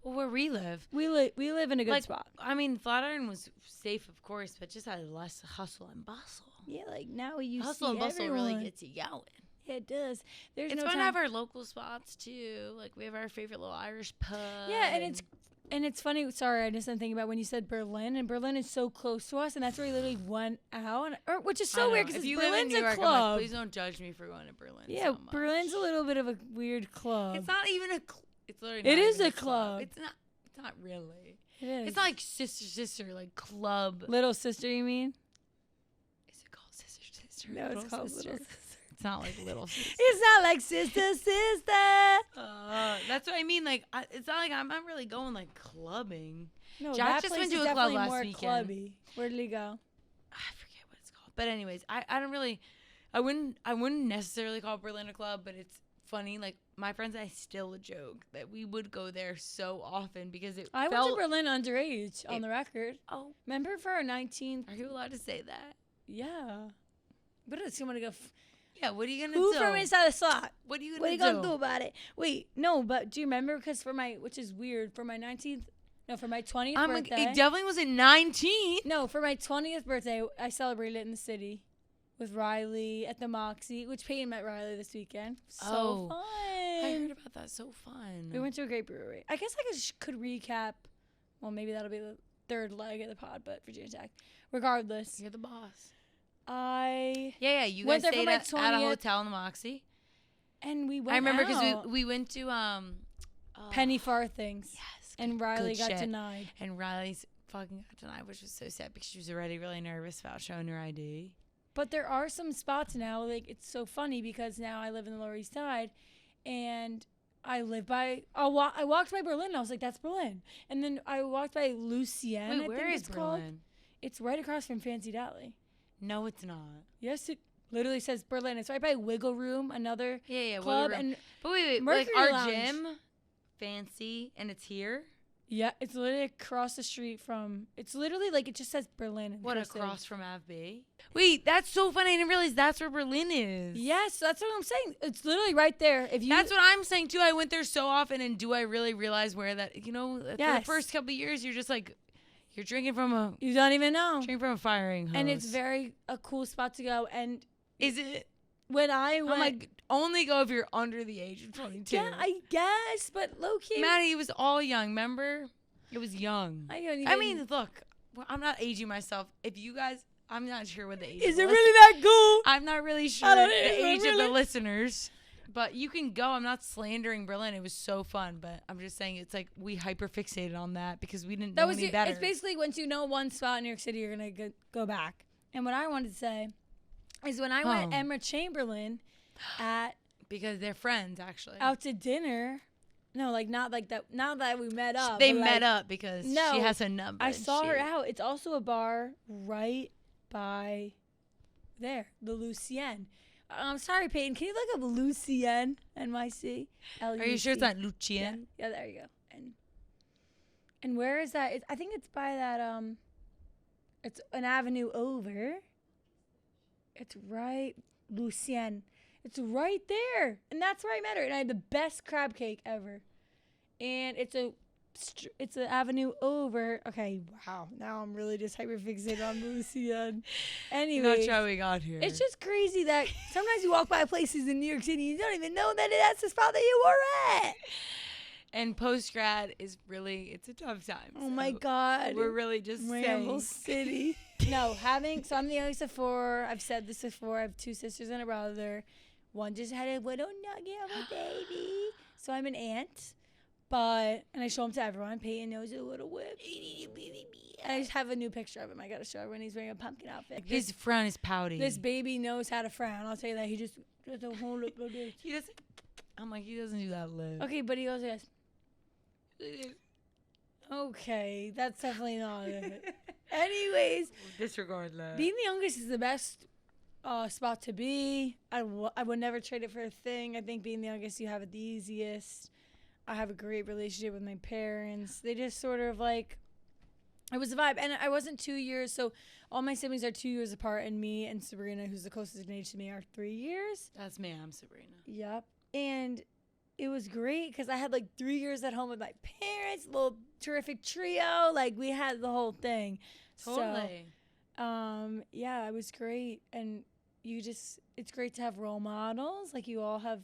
Well, where we live. We live in a good Like, spot. I mean, Flatiron was safe, of course, but just had less hustle and bustle. Yeah, like, now you Hustle see and bustle everyone. really gets you going. Yeah, it does. There's It's no fun time. to have our local spots, too. Like, we have our favorite little Irish pub. Yeah, and it's funny. Sorry, I just didn't think about when you said Berlin, and Berlin is so close to us, and that's where we literally went out, which is I so know. weird because If you Berlin's live in New York, a I'm like, club. please don't judge me for going to Berlin. Yeah, so much. Berlin's a little bit of a weird club. It's not even a. It's literally. It not is even a club. It's not. It's not really. It is. It's not like sister, like club. Little Sister, you mean? Is it called sister? No, it's Little called Sister? Little Sister. It's not like little sister. It's not like sister. That's what I mean. Like, it's not like I'm not really going, like, clubbing. No, Jack that just place went to is a club definitely last more weekend. clubby. Where did he go? I forget what it's called. But anyways, I don't really. I wouldn't necessarily call Berlin a club, but it's funny. Like, my friends and I still joke that we would go there so often because I felt. went to Berlin underage, on the record. Oh, Remember for our 19th? are you allowed to say that? Yeah. But it's going to go... Yeah, what are you gonna Who do? from inside the slot? What are you What are gonna you gonna do about it? Wait, no, but do you remember? Because which is weird, for my 19th, no, for my 20th birthday. It definitely wasn't 19. No, for my 20th birthday, I celebrated in the city with Riley at the Moxie, which Peyton met Riley this weekend. So fun. I heard about that. So fun. We went to a great brewery. I guess I could recap. Well, maybe that'll be the third leg of the pod, but Virginia Tech. Regardless. You're the boss. Yeah, you went guys there stayed for my at a 20th. hotel in the Moxie. And we went I remember because because we went to Penny Farthings. Yes. And Riley got shit. denied. And Riley's fucking got denied, which was so sad because she was already really nervous about showing her ID. But there are some spots now, like it's so funny because now I live in the Lower East Side, and I live by. I walked by Berlin. And I was like, "That's Berlin." And then I walked by Lucien. Wait, where is Berlin? Called. It's right across from Fancy Deli. No, it's not. Yes, it literally says Berlin. It's right by Wiggle Room, another club. And but wait, Mercury like our Lounge. gym, fancy, and it's here. Yeah, it's literally across the street from. It's literally like it just says Berlin. What, across from AvB? Wait, that's so funny. I didn't realize that's where Berlin is. Yes, that's what I'm saying. It's literally right there. That's what I'm saying too. I went there so often, and do I really realize where that? For the first couple of years, you're just like, you're drinking from a. You don't even know. Drinking from a firing hose. And it's very a cool spot to go. And is it? When I went, I'm like, only go if you're under the age of 22. Yeah, I guess, but low key. Maddie, it was all young. Remember, it was young. I mean, look, I'm not aging myself. If you guys, I'm not sure what the age is. It really that cool? I'm not really sure the age of the listeners. But you can go. I'm not slandering Berlin. It was so fun. But I'm just saying it's like we hyper-fixated on that because we didn't know any better. It's basically once you know one spot in New York City, you're going to go back. And what I wanted to say is when I went Emma Chamberlain at... Because they're friends, actually. Out to dinner. No, like not like that. Not that we met up. They met up because she has a number. I saw her out. It's also a bar right by there, the Lucien. I'm sorry, Peyton. Can you look up Lucien, NYC? Are you sure it's not Lucien? Yeah, there you go. And where is that? I think it's by that. It's an avenue over. It's right, Lucien. It's right there, and that's where I met her. And I had the best crab cake ever. And it's an avenue over. Okay, wow. Now I'm really just hyperfixated on Lucien. Anyway, not sure how we got here. It's just crazy that sometimes you walk by places in New York City, you don't even know that that's the spot that you were at. And post-grad is really, it's a tough time. Oh my God. We're really just Ramble City. No, so I'm the youngest of four. I've said this before. I have two sisters and a brother. One just had a little nugget of a baby. So I'm an aunt. And I show him to everyone. Peyton knows a little whip. And I just have a new picture of him. I got to show everyone. He's wearing a pumpkin outfit. His frown is pouty. This baby knows how to frown. I'll tell you that. He just a whole lip like this. He doesn't. I'm like, he doesn't do that lip. Okay, but he goes yes. Okay, that's definitely not it. Anyways, disregard that. Being the youngest is the best spot to be. I would never trade it for a thing. I think being the youngest, you have it the easiest. I have a great relationship with my parents. They just sort of like, it was a vibe. And I wasn't 2 years, so all my siblings are 2 years apart, and me and Sabrina, who's the closest in age to me, are 3 years. That's me. I'm Sabrina. Yep. And it was great because I had like 3 years at home with my parents, little terrific trio. Like we had the whole thing. Totally. So, yeah, it was great. And it's great to have role models. Like you all have,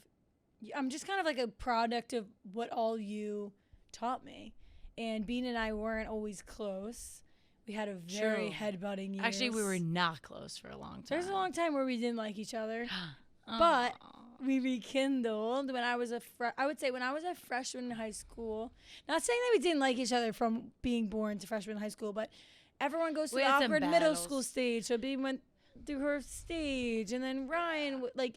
I'm just kind of like a product of what all you taught me. And Bean and I weren't always close. We had a very headbutting years. Actually, we were not close for a long time. There's a long time where we didn't like each other. But we rekindled when I was I would say when I was a freshman in high school. Not saying that we didn't like each other from being born to freshman in high school, but everyone goes through the awkward middle school stage. So Bean went through her stage, and then Ryan, like,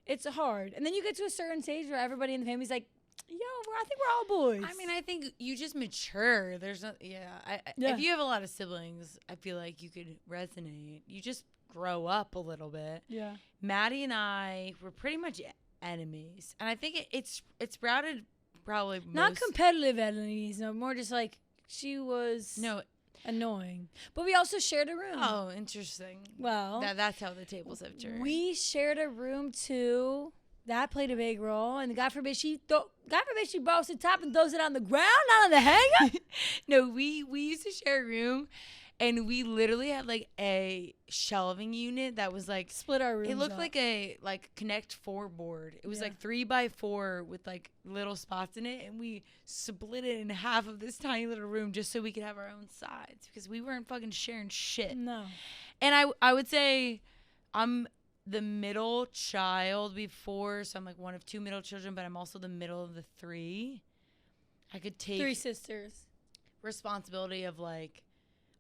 it's hard. And then you get to a certain stage where everybody in the family's like, yo, I think we're all boys. I mean, I think you just mature. There's no, If you have a lot of siblings, I feel like you could resonate. You just grow up a little bit. Yeah. Maddie and I were pretty much enemies, and I think it's sprouted probably not competitive enemies, no, more just like she was. No, annoying. But we also shared a room. Oh, interesting. Well, That's how the tables have turned. we shared a room too. That played a big role. And God forbid she borrows the top and throws it on the ground, not on the hanger. No, we used to share a room, and we literally had like a shelving unit that was like Split our rooms It looked up. like a Connect 4 board. It was Yeah. like 3x4 with like little spots in it, and we split it in half of this tiny little room just so we could have our own sides because we weren't fucking sharing shit. No. And I would say I'm the middle child before, so I'm like one of two middle children, but I'm also the middle of the three. I could take 3 sisters. responsibility of like,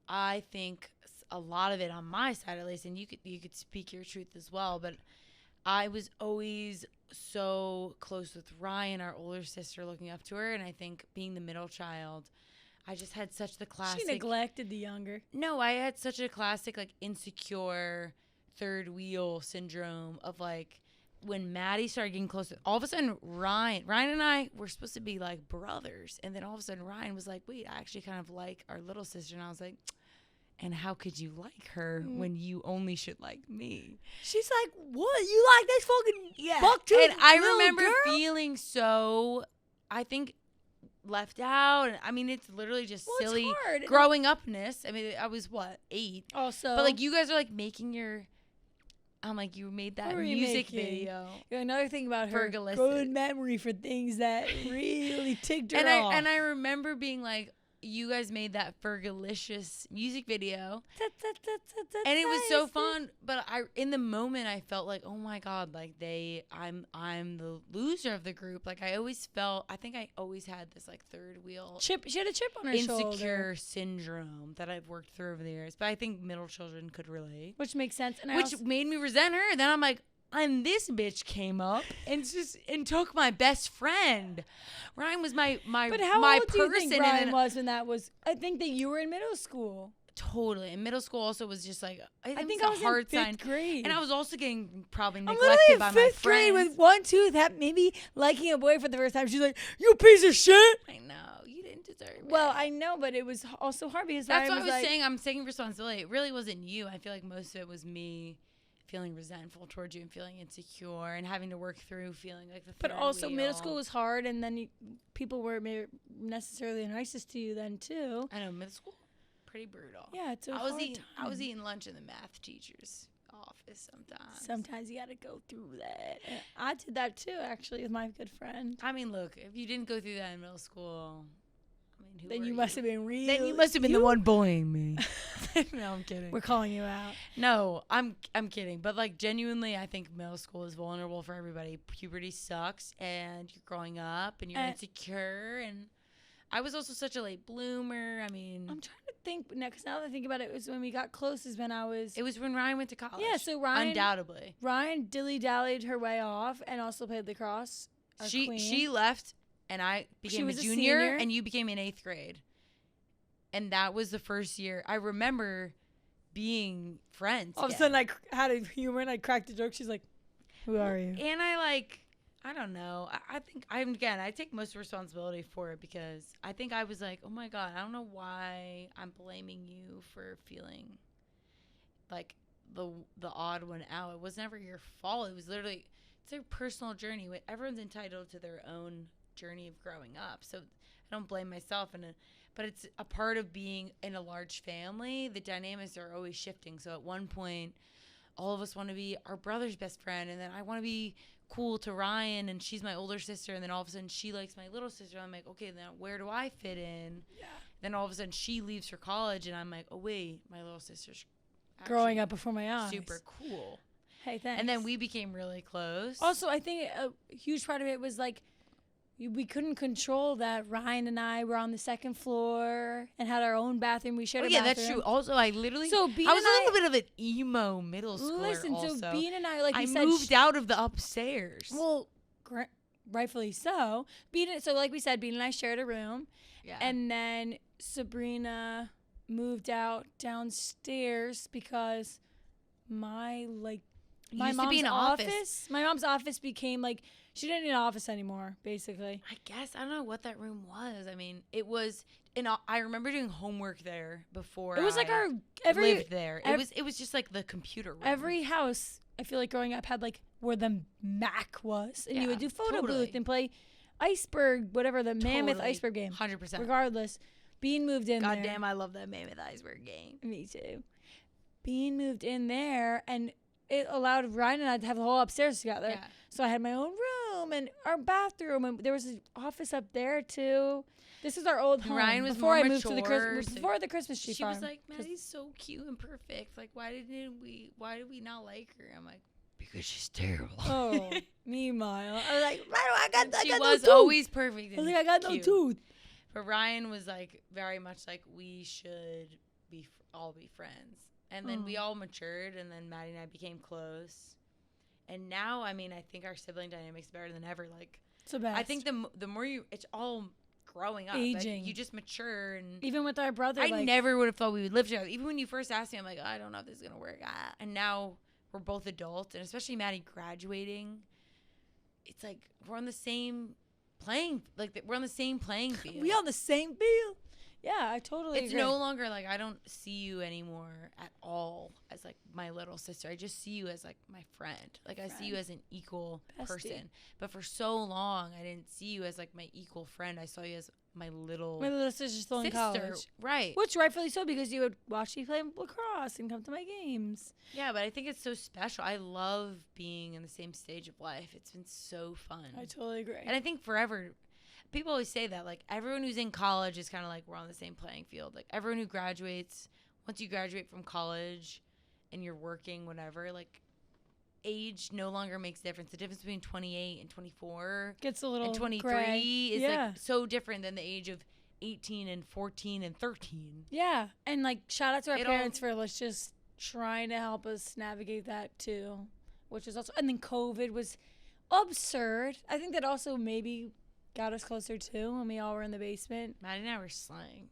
I think a lot of it on my side at least, and you could speak your truth as well, but I was always so close with Ryan, our older sister, looking up to her, and I think being the middle child, I just had such the classic. She neglected the younger. No, I had such a classic like insecure third wheel syndrome of like when Maddie started getting closer. All of a sudden, Ryan and I were supposed to be like brothers, and then all of a sudden Ryan was like, "Wait, I actually kind of like our little sister," and I was like, "And how could you like her when you only should like me?" She's like, what? You like this fucking buck-toothed And I little remember girl? feeling so, I think, left out. I mean, it's literally just Well, it's silly hard. growing upness. I mean, I was what, 8, Also, but like you guys are like making your. I'm like, you made that What were you music making? video. another thing about her, Fergalicious. good memory for things that really ticked her And off. I remember being like, you guys made that Fergalicious music video, and it was so fun. But in the moment, I felt like, oh my god, like I'm the loser of the group. Like I think I always had this like third wheel She had a chip on her insecure shoulder, syndrome that I've worked through over the years. But I think middle children could relate, which makes sense. And which made me resent her. Then I'm like, and this bitch came up and took my best friend. Ryan was my but how my old do you think person, Ryan and then, was when that was? I think that you were in middle school. totally. And middle school also was just like I think it I was was a hard in 5th sign. grade. And I was also getting probably I'm neglected literally by in my 5th grade friends. with one tooth, maybe liking a boy for the first time. She's like, "You piece of shit." I know you didn't deserve it. Well, I know, but it was also hard because that's Ryan what I was like, saying. I'm taking responsibility. It really wasn't you. I feel like most of it was me feeling resentful towards you and feeling insecure and having to work through feeling like the But third also, wheel. middle school was hard, and then people were maybe necessarily the nicest to you then too. I know middle school pretty brutal. Yeah, it's a I was hard time. eating lunch in the math teacher's office sometimes. Sometimes you got to go through that. I did that too, actually, with my good friend. I mean, look, if you didn't go through that in middle school, I mean, who Then were you must have been real. Then you must have been the one bullying me. No, I'm kidding. We're calling you out. No, I'm kidding. But like genuinely, I think middle school is vulnerable for everybody. Puberty sucks, and you're growing up, and you're insecure. And I was also such a late bloomer. I mean, I'm trying to think, because now that I think about it, it was when we got close is when I was. it was when Ryan went to college. Yeah, so Ryan. undoubtedly, Ryan dilly-dallied her way off and also played lacrosse. Our queen. she left, and I became a was a junior, senior. and you became in 8th grade. And that was the first year I remember being friends. All of a again. sudden, I had a humor and I cracked a joke. She's like, "Who are you?" And I don't know. I think I take most responsibility for it because I think I was like, oh my God, I don't know why I'm blaming you for feeling like the odd one out. It was never your fault. It was literally, it's their personal journey. Everyone's entitled to their own journey of growing up. So I don't blame myself but it's a part of being in a large family. The dynamics are always shifting. So at one point, all of us want to be our brother's best friend, and then I want to be cool to Ryan, and she's my older sister, and then all of a sudden she likes my little sister. I'm like, okay, then where do I fit in? Yeah. Then all of a sudden she leaves for college, and I'm like, oh wait, my little sister's Growing up before my eyes. super cool. Hey, thanks. And then we became really close. Also, I think a huge part of it was like we couldn't control that Ryan and I were on the 2nd floor and had our own bathroom. We shared a bathroom. That's true. Also, I literally, I was a little bit of an emo middle schooler. Listen, also. so Bean and I, like we said, I moved out of the upstairs. Well, rightfully so. Like we said, Bean and I shared a room. Yeah. And then Sabrina moved out downstairs because my mom's office became like, she didn't need an office anymore, basically. I guess I don't know what that room was. I mean, it was and I remember doing homework there before. It was like I lived there. It was just like the computer room. Every house, I feel like growing up had like where the Mac was, and you would do photo booth and play iceberg, whatever the mammoth iceberg game. 100%. Regardless, Bean moved in there. Goddamn, I love that mammoth iceberg game. Me too. Bean moved in there, and it allowed Ryan and I to have the whole upstairs together. Yeah. So I had my own room and our bathroom, and there was an office up there too. This is our old home. Ryan was before more I moved to the mature, before the Christmas tree She farm. was like, Maddie's so cute and perfect. Like, why did we not like her? I'm like, because she's terrible. Oh, meanwhile, I was like, I got she no was tooth. always perfect. I was like, I got no tooth. But Ryan was like very much like we should all be friends. And then we all matured, and then Maddie and I became close. And now, I mean, I think our sibling dynamic's better than ever. Like, It's the best. I think the more it's all growing up. Aging. Like, you just mature. And Even with our brother, I never would have thought we would live together. Even when you first asked me, I'm like, I don't know if this is going to work. And now we're both adults, and especially Maddie graduating, it's like we're on the same playing field. we on the same field. Yeah, I totally It's agree. no longer like I don't see you anymore at all as like my little sister. I just see you as like my friend. Like I see you as an equal person. But for so long, I didn't see you as like my equal friend. I saw you as my little sister's still in college. Right. Which rightfully so, because you would watch me play lacrosse and come to my games. Yeah, but I think it's so special. I love being in the same stage of life. It's been so fun. I totally agree. And I think forever, people always say that, like, everyone who's in college is kind of like we're on the same playing field. Like, everyone who graduates, once you graduate from college and you're working, whatever, like, age no longer makes a difference. The difference between 28 and 24 gets a little and 23 gray. is, like, so different than the age of 18 and 14 and 13. Yeah. And, like, shout out to our parents for just trying to help us navigate that, too, which is also, and then COVID was absurd. I think that also maybe got us closer too when we all were in the basement. Maddie and I were slaying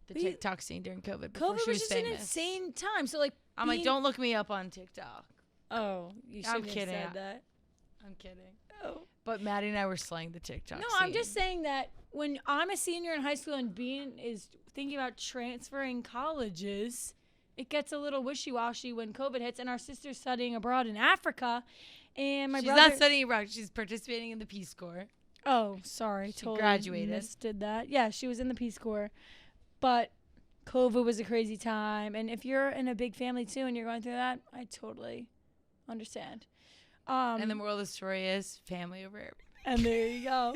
the TikTok scene during COVID. COVID she was just famous. an insane time. So like, I'm like, don't look me up on TikTok. Oh, you shouldn't have said that. I'm kidding. Oh, but Maddie and I were slaying the TikTok scene. I'm just saying that when I'm a senior in high school and Bean is thinking about transferring colleges, it gets a little wishy-washy when COVID hits, and our sister's studying abroad in Africa, and my brother. She's not studying abroad. She's participating in the Peace Corps. Oh, sorry. She totally graduated. Did that. Yeah, she was in the Peace Corps. But COVID was a crazy time. And if you're in a big family, too, and you're going through that, I totally understand. And the moral of the story is family over everything. And there you go.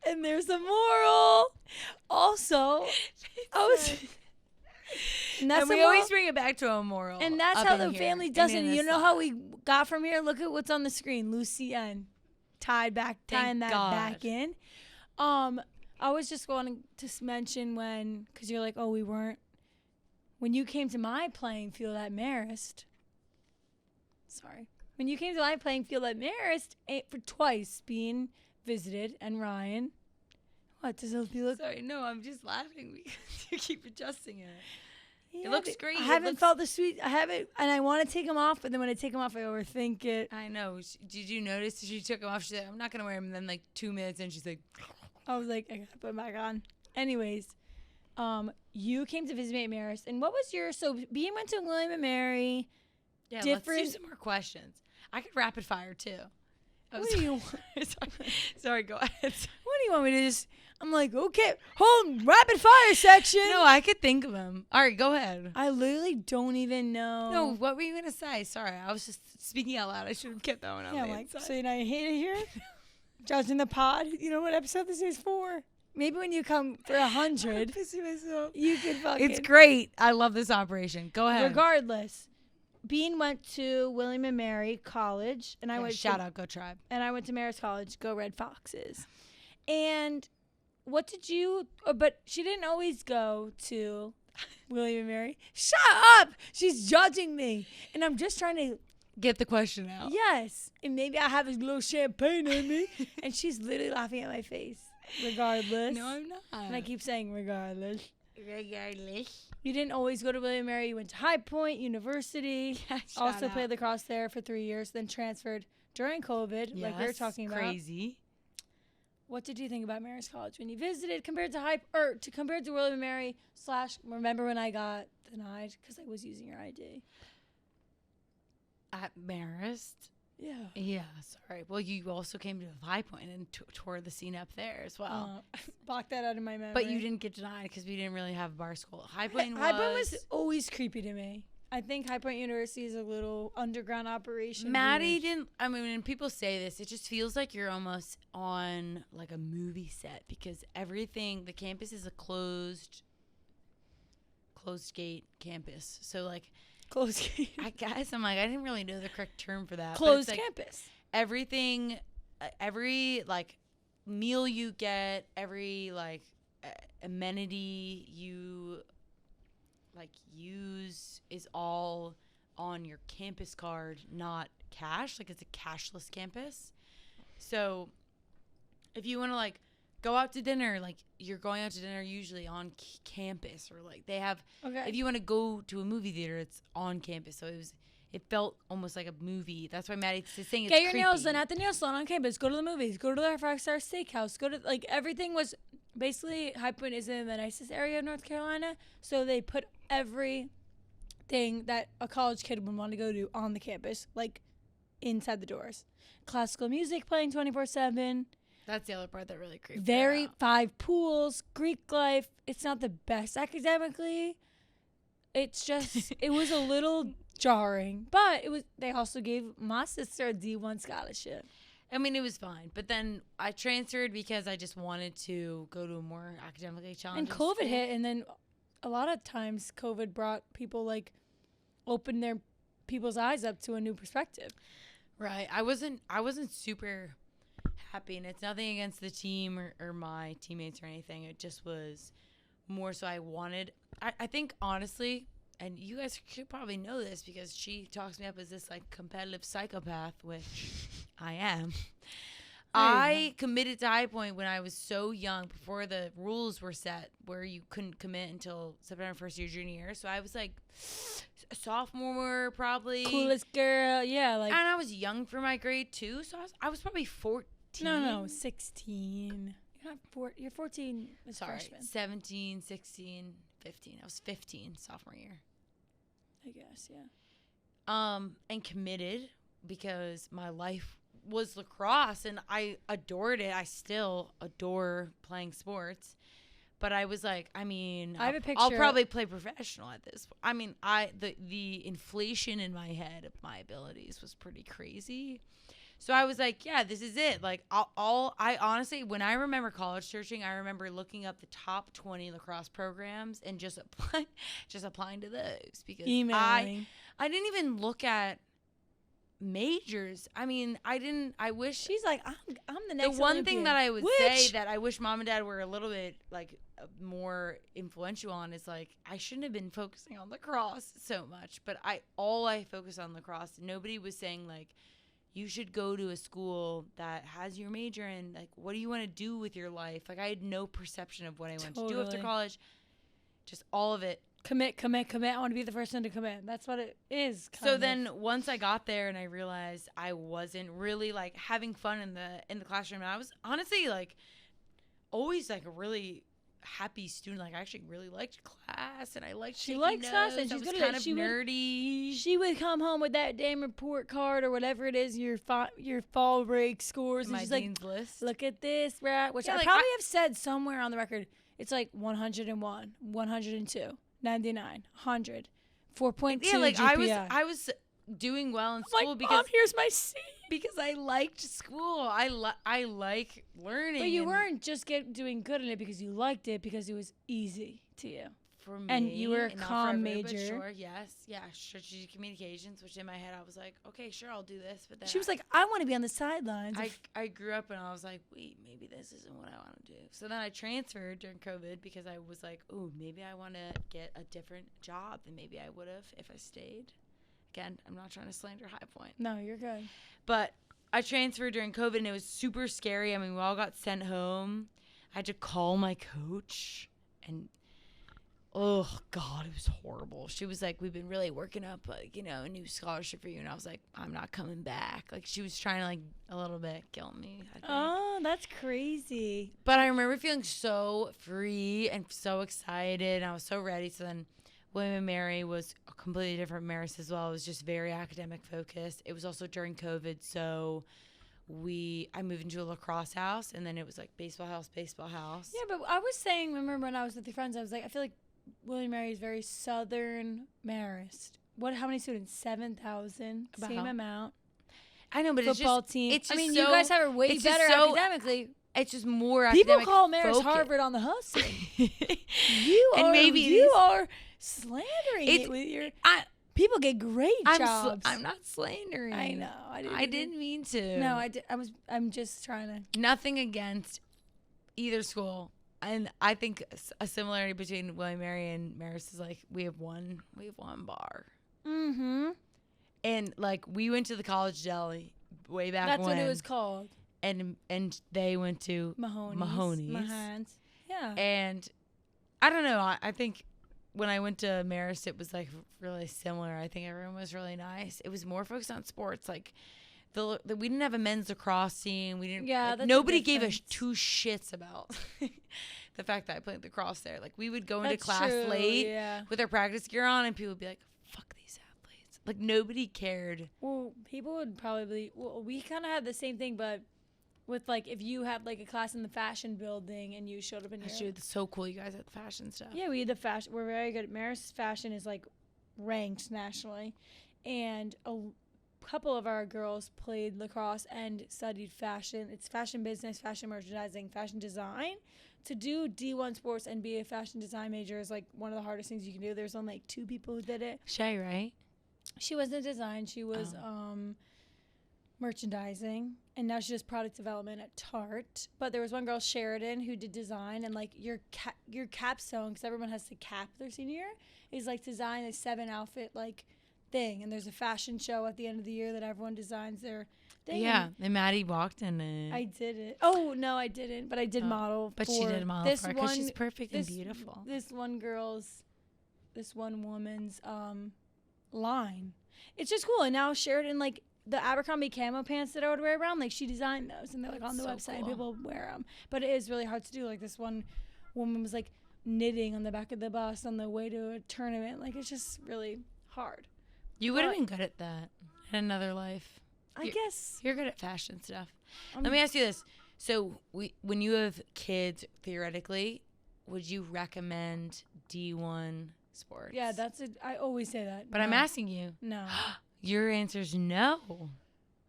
And there's a moral. Also, and we always bring it back to a moral. And that's how the family does it. You know how we got from here? Look at what's on the screen. Lucienne. Tying that back in. I was just going to mention because you're like, oh, we weren't. When you came to my playing field at Marist. Sorry. When you came to my playing field at Marist, for twice being visited, and Ryan. What does it look? Sorry, no, I'm just laughing because you keep adjusting it. Yeah, it looks great. I haven't felt the sweet. I haven't, and I want to take them off, but then when I take them off, I overthink it. I know. Did you notice she took them off? She's like, I'm not gonna wear them. And then like 2 minutes in, she's like, I was like, I gotta put them back on. Anyways, you came to visit me at Marist, and what was your Bean went to William and Mary. Yeah, let's do some more questions. I could rapid fire too. What do you want? Sorry, go ahead. What do you want me to just? I'm like, okay, hold rapid fire section. No, I could think of them. All right, go ahead. I literally don't even know. No, what were you gonna say? Sorry, I was just speaking out loud. I should have kept that one on the inside. So you know, I hate it here. Judging the pod. You know what episode this is for? Maybe when you come for 100, you could fucking. It's great. I love this operation. Go ahead. Regardless, Bean went to William and Mary College, and I went. Shout out, go Tribe. And I went to Marist College. Go Red Foxes. And what did you? But she didn't always go to William and Mary. Shut up! She's judging me, and I'm just trying to get the question out. Yes, and maybe I have a little champagne in me, and she's literally laughing at my face. Regardless. No, I'm not. And I keep saying regardless. Regardless. You didn't always go to William and Mary. You went to High Point University. Yeah, also played lacrosse there for 3 years. Then transferred during COVID, like we were talking about. Crazy. what did you think about Mary's College when you visited compared to compared to William and Mary / remember when I got denied because I was using your ID? At Marist? Yeah. Yeah, sorry. Well, you also came to High Point and toured the scene up there as well. Block that out of my memory. But you didn't get denied because we didn't really have a bar school. High Point was always creepy to me. I think High Point University is a little underground operation. Maddie didn't. I mean, when people say this, it just feels like you're almost on like a movie set because the campus is a closed gate campus. So like closed gate. I guess I didn't really know the correct term for that. Closed like campus. Everything, every like meal you get, every like amenity you like use is all on your campus card, not cash. Like it's a cashless campus. So if you want to like go out to dinner, like you're going out to dinner usually on campus, or like they have, if you want to go to a movie theater, it's on campus. So it felt almost like a movie. That's why Maddie's saying it's Get your creepy. nails done at the nail salon on campus. Go to the movies. Go to the 5-star steakhouse. Go to, like, everything was basically, High Point is in the nicest area of North Carolina. So they put everything that a college kid would want to go to on the campus, like inside the doors. Classical music playing 24/7. That's the other part that really creeped me out. 5 pools, Greek life. It's not the best academically. It's just, it was a little jarring, but they also gave my sister a D1 scholarship. I mean, it was fine, but then I transferred because I just wanted to go to a more academically challenging And COVID school. hit, and then a lot of times COVID brought people, like, opened their people's eyes up to a new perspective. Right. I wasn't super happy, and it's nothing against the team or my teammates or anything. It just was more so I think honestly, and you guys should probably know this because she talks me up as this like competitive psychopath, which I am. I committed to High Point when I was so young, before the rules were set where you couldn't commit until September 1st your junior year. So I was like a sophomore probably. Coolest girl, yeah. Like, and I was young for my grade too, so I was probably 14. No, 16. You're 14 as Sorry, freshman. 17, 16, 15. I was 15 sophomore year. I guess, yeah. And committed because my life was lacrosse and I adored it. I still adore playing sports. But I was like, I mean, I have a picture. I'll probably play professional at this. I mean, the inflation in my head of my abilities was pretty crazy. So I was like, yeah, this is it. Like, I honestly, when I remember college searching, I remember looking up the top 20 lacrosse programs and just applying to those because Emailing. I didn't even look at majors. I mean, I wish. She's like, I'm the next The one Olympian. thing that I would say that I wish mom and dad were a little bit like more influential on is like, I shouldn't have been focusing on lacrosse so much, but I focused on lacrosse. Nobody was saying like, you should go to a school that has your major in, like, what do you want to do with your life? Like, I had no perception of what I wanted to do after college. Just all of it. Commit. I want to be the first one to commit. That's what it is. So then once I got there and I realized I wasn't really, like, having fun in the classroom, and I was honestly, like, always, like, a really happy student. Like, I actually really liked class, and I liked she likes class, and she's good at it. kind of nerdy. She would come home with that damn report card or whatever it is, your fall break scores, and My she's dean's like, list. look at this, right? Which I like, probably have said somewhere on the record. It's like 101, 102, 99, 100, 4.2 Yeah, like GPI. I was doing well in I'm school like, because Mom, here's my C. because I liked school. I like learning. But you and weren't just doing good in it because you liked it, because it was easy to you. for me. And you were a not for comm everybody, but major. Sure, yes, yeah, strategic communications. Which in my head I was like, okay, sure, I'll do this. But then She was like, I want to be on the sidelines. I grew up and I was like, wait, maybe this isn't what I want to do. So then I transferred during COVID because I was like, oh, maybe I want to get a different job than maybe I would have if I stayed. Again, I'm not trying to slander High Point. No, you're good. But I transferred during COVID and it was super scary. I mean, we all got sent home. I had to call my coach and oh God, it was horrible. She was like, we've been really working up, like, a new scholarship for you. And I was like, I'm not coming back. Like, she was trying to, like, a little bit kill me, I think. Oh, that's crazy. But I remember feeling so free and so excited. And I was so ready. So then William & Mary was a completely different Marist as well. It was just very academic focused. It was also during COVID, so I moved into a lacrosse house, and then it was like baseball house. Yeah, but I was saying, remember when I was with your friends, I was like, I feel like William & Mary is very Southern Marist. How many students? 7,000. Same amount. I know, but football it's just, team. It's just you so, guys have it way better academically. It's just more People academic call Marist focus. Harvard on the hustle. You you are slandering it with your. People get great jobs. I'm not slandering. I know. I didn't mean to. No, I did. I'm just trying to. Nothing against either school, and I think a similarity between William & Mary and Marist is like we have one bar. Mm-hmm. And like we went to the college deli way back That's when. what it was called. And they went to Mahoney's. Yeah. And I don't know. I think when I went to Marist, it was like really similar. I think everyone was really nice. It was more focused on sports. Like we didn't have a men's lacrosse team. We didn't. Yeah, like, that's nobody a gave difference. us two shits about the fact that I played lacrosse there. Like we would go into That's class true, late yeah. with our practice gear on, and people would be like, "Fuck these athletes." Like nobody cared. Well, people would probably. Well, we kind of had the same thing, but with like if you had like a class in the fashion building and you showed up in That's your. true. It's so cool. You guys had the fashion stuff. Yeah, we had the fashion. We're very good. Marist's fashion is like ranked nationally, and a couple of our girls played lacrosse and studied fashion. It's fashion business, fashion merchandising, fashion design. To do D1 sports and be a fashion design major is like one of the hardest things you can do. There's only like 2 people who did it. Shay, right? She wasn't design. She was merchandising, and now she does product development at Tarte. But there was one girl, Sheridan, who did design, and like your capstone, because everyone has to cap their senior year, is like design a 7 outfit like thing, and there's a fashion show at the end of the year that everyone designs their thing. Yeah, and Maddie walked in it. I did it. Oh no, I didn't, but I did model. But she did model for her because she's perfect and beautiful. This one woman's line. It's just cool, and now Sheridan, like the Abercrombie camo pants that I would wear around, like she designed those, and they're like on the website, and people wear them. But it is really hard to do. Like this one woman was like knitting on the back of the bus on the way to a tournament. Like it's just really hard. You would have been good at that in another life. I guess you're good at fashion stuff. Let me ask you this: so when you have kids, theoretically, would you recommend D1 sports? Yeah, I always say that. But no. I'm asking you. No. Your answer's no.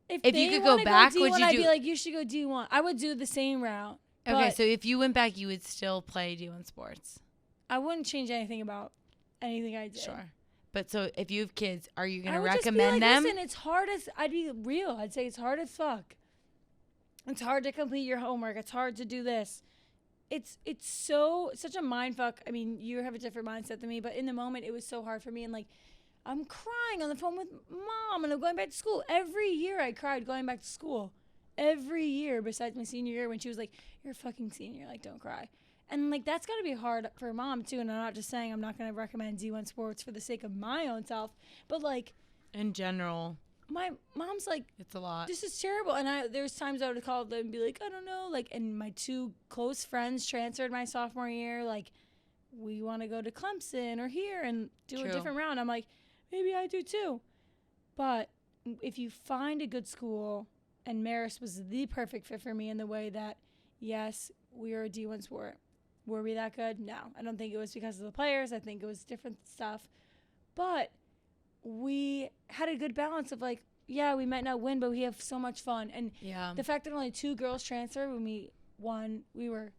If you could go back, D1, would you I'd be like, you should go D1. I would do the same route. Okay, so if you went back, you would still play D1 sports. I wouldn't change anything about anything I did. Sure. But so if you have kids, are you going to just recommend be like, them? Listen, it's hard as, I'd be real. I'd say it's hard as fuck. It's hard to complete your homework. It's hard to do this. It's such a mind fuck. I mean, you have a different mindset than me, but in the moment, it was so hard for me. And like, I'm crying on the phone with mom, and I'm going back to school. Every year I cried going back to school. Every year besides my senior year when she was like, you're a fucking senior. Like, don't cry. And, like, that's got to be hard for mom, too. And I'm not just saying I'm not going to recommend D1 sports for the sake of my own self. But, like. In general. My mom's like. It's a lot. This is terrible. And there's times I would call them and be like, I don't know. Like, and my 2 close friends transferred my sophomore year. Like, we want to go to Clemson or here and do a different round. I'm like, maybe I do, too. But if you find a good school, and Marist was the perfect fit for me in the way that, yes, we are a D1 sport. Were we that good? No. I don't think it was because of the players. I think it was different stuff. But we had a good balance of like, yeah, we might not win, but we have so much fun. And the fact that only 2 girls transferred when we won, we were,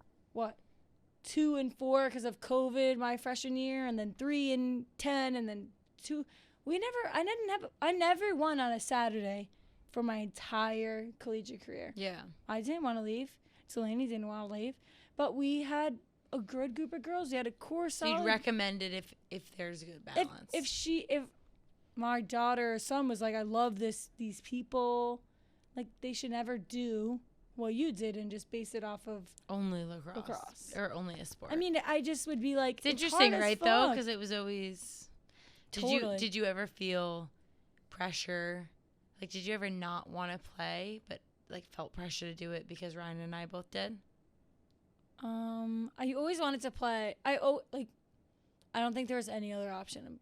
2 and 4 because of COVID my freshman year, and then 3 and 10, and then 2. I never won on a Saturday for my entire collegiate career. Yeah. I didn't want to leave. Delaney didn't want to leave. But we had a good group of girls. We had a core solid. So you'd recommend it if there's a good balance. If my daughter or son was like, I love these people, like they should never do well, you did and just base it off of Only lacrosse. Or only a sport. I mean, I just would be like, it's interesting, hard as right, though? fuck. Because it was always... Totally. Did you ever feel pressure? Like, did you ever not want to play, but, like, felt pressure to do it because Ryan and I both did? I always wanted to play. I don't think there was any other option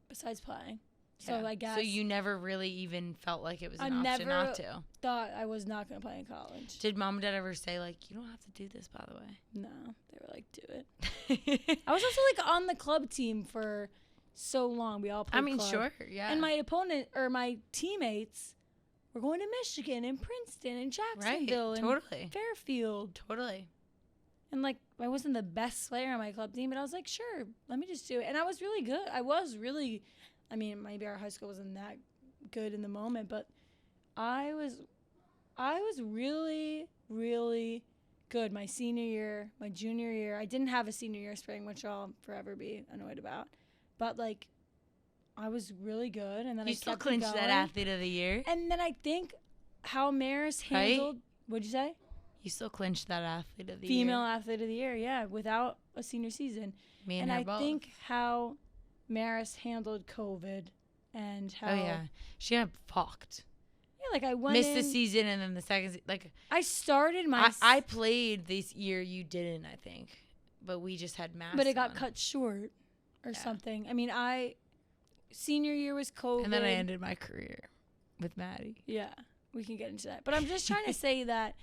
besides playing. So I guess. So you never really even felt like it was an option not to? Thought I was not going to play in college. Did mom and dad ever say, like, you don't have to do this, by the way? No. They were like, do it. I was also, like, on the club team for so long. We all played club. Sure, yeah. And my teammates were going to Michigan and Princeton and Jacksonville and Fairfield. Totally. And, like, I wasn't the best player on my club team, but I was like, sure, let me just do it. And I was really good. I mean, maybe our high school wasn't that good in the moment, but I was really, really good my senior year, my junior year. I didn't have a senior year spring, which I'll forever be annoyed about. But, like, I was really good. And then you still clinched that athlete of the year. And then I think how Maris handled, what'd you say? You still clinched that athlete of the Female athlete of the year, yeah, without a senior season. Me and her both. I think how Maris handled COVID and how... Oh, yeah. She got fucked. Yeah, like I went Missed the season and then the second... Like I started my... I played this year. You didn't, I think. But we just had masks But it got cut short or something. I mean, senior year was COVID. And then I ended my career with Maddie. Yeah, we can get into that. But I'm just trying to say that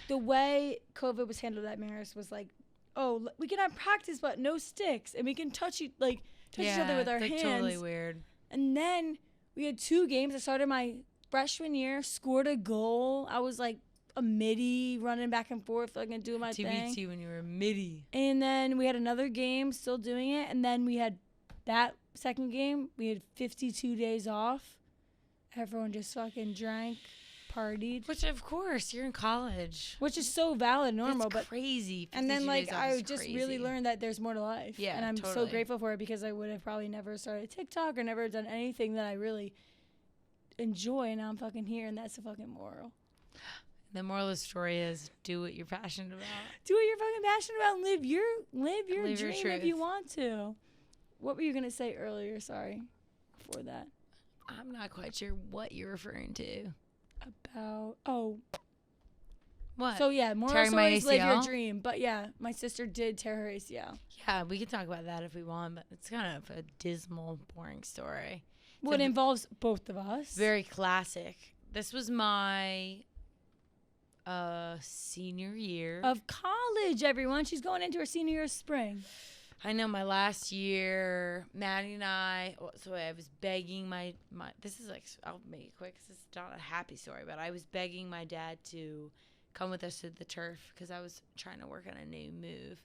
the way COVID was handled at Maris was like, oh, we can have practice, but no sticks. And we can touch each other with our hands. Totally weird. And then we had 2 games. I started my freshman year, scored a goal. I was like a midi running back and forth, like, and doing my thing. TBT when you were a midi. And then we had another game, still doing it. And then we had that second game. We had 52 days off. Everyone just fucking drank, partied. Which, of course, you're in college. Which is so valid and normal. It's crazy. And then, like, I just really learned that there's more to life. Yeah, and I'm so grateful for it because I would have probably never started TikTok or never done anything that I really enjoy. And now I'm fucking here, and that's the fucking moral. The moral of the story is do what you're passionate about. Do what you're fucking passionate about and live your dream if you want to. What were you going to say earlier? Sorry. Before that. I'm not quite sure what you're referring to. What? So, yeah, moral story is live your dream. But, yeah, my sister did tear her ACL. Yeah, we can talk about that if we want, but it's kind of a dismal, boring story. Well, it involves both of us. Very classic. This was my senior year. Of college, everyone. She's going into her senior year of spring. I know my last year, Maddie and I, so I was begging my this is like, I'll make it quick because it's not a happy story, but I was begging my dad to come with us to the turf because I was trying to work on a new move.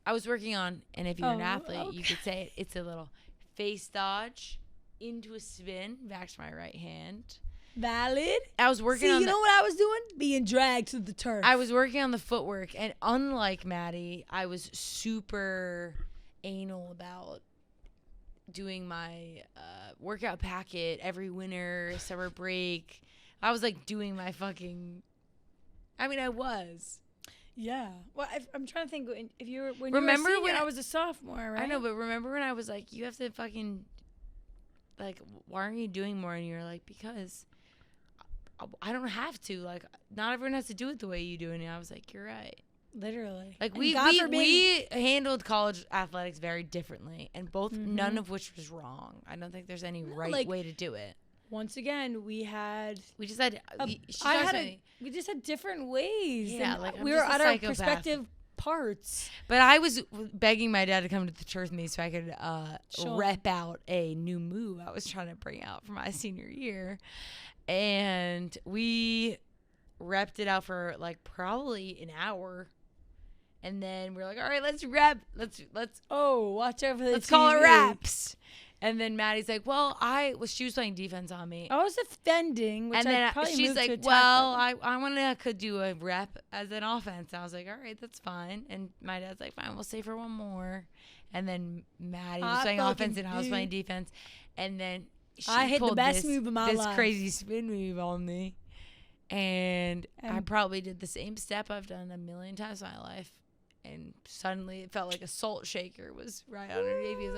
I was working on, and if you're an athlete, you could say it's a little face dodge into a spin, back to my right hand. Valid. I was working on you know what I was doing? Being dragged to the turf. I was working on the footwork, and unlike Maddie, I was super anal about doing my workout packet every winter, summer break. I was like doing my fucking... I mean, I was. Yeah. Well, I'm trying to think if you were when remember you were a senior, when I was a sophomore, right? I know, but remember when I was like, you have to fucking, like, why aren't you doing more? And you're like, because I don't have to. Like, not everyone has to do it the way you do. And I was like, you're right. Literally. Like, we handled college athletics very differently, and none of which was wrong. I don't think there's any right way to do it. Once again, we just had different ways. Yeah, like we were at our perspective parts. But I was begging my dad to come to the church with me so I could rep out a new move I was trying to bring out for my senior year, and we repped it out for like probably an hour. And then we're like, all right, let's rep. Let's watch over the Let's call it reps. And then Maddie's like, well, she was playing defense on me. I was defending, which and then she's moved like, well, I could do a rep as an offense. And I was like, all right, that's fine. And my dad's like, fine, we'll stay for one more. And then Maddie was playing offense and I was playing defense. And then I hit the best move of my life. This crazy spin move on me. And I probably did the same step I've done a million times in my life. And suddenly it felt like a salt shaker was right underneath me.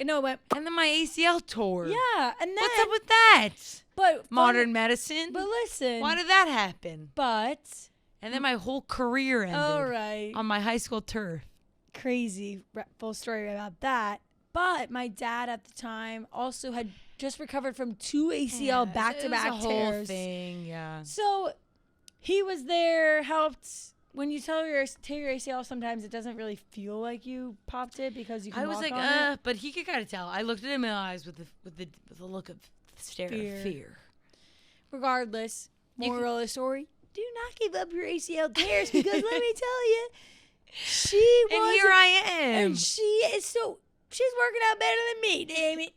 No, but and then my ACL tore. yeah, and then what's up with that? But modern medicine. But listen, why did that happen? But and then my whole career ended. On my high school turf. Crazy full story about that. But my dad at the time also had just recovered from 2 ACL back-to-back tears. Whole thing, yeah. So he was there, helped. When you tear your ACL, sometimes it doesn't really feel like you popped it because you can walk on it. But he could kind of tell. I looked at him in the eyes with the look of fear. Regardless, moral of the story: do not give up your ACL tears because let me tell you, she was. And here I am. And she's working out better than me. Damn it!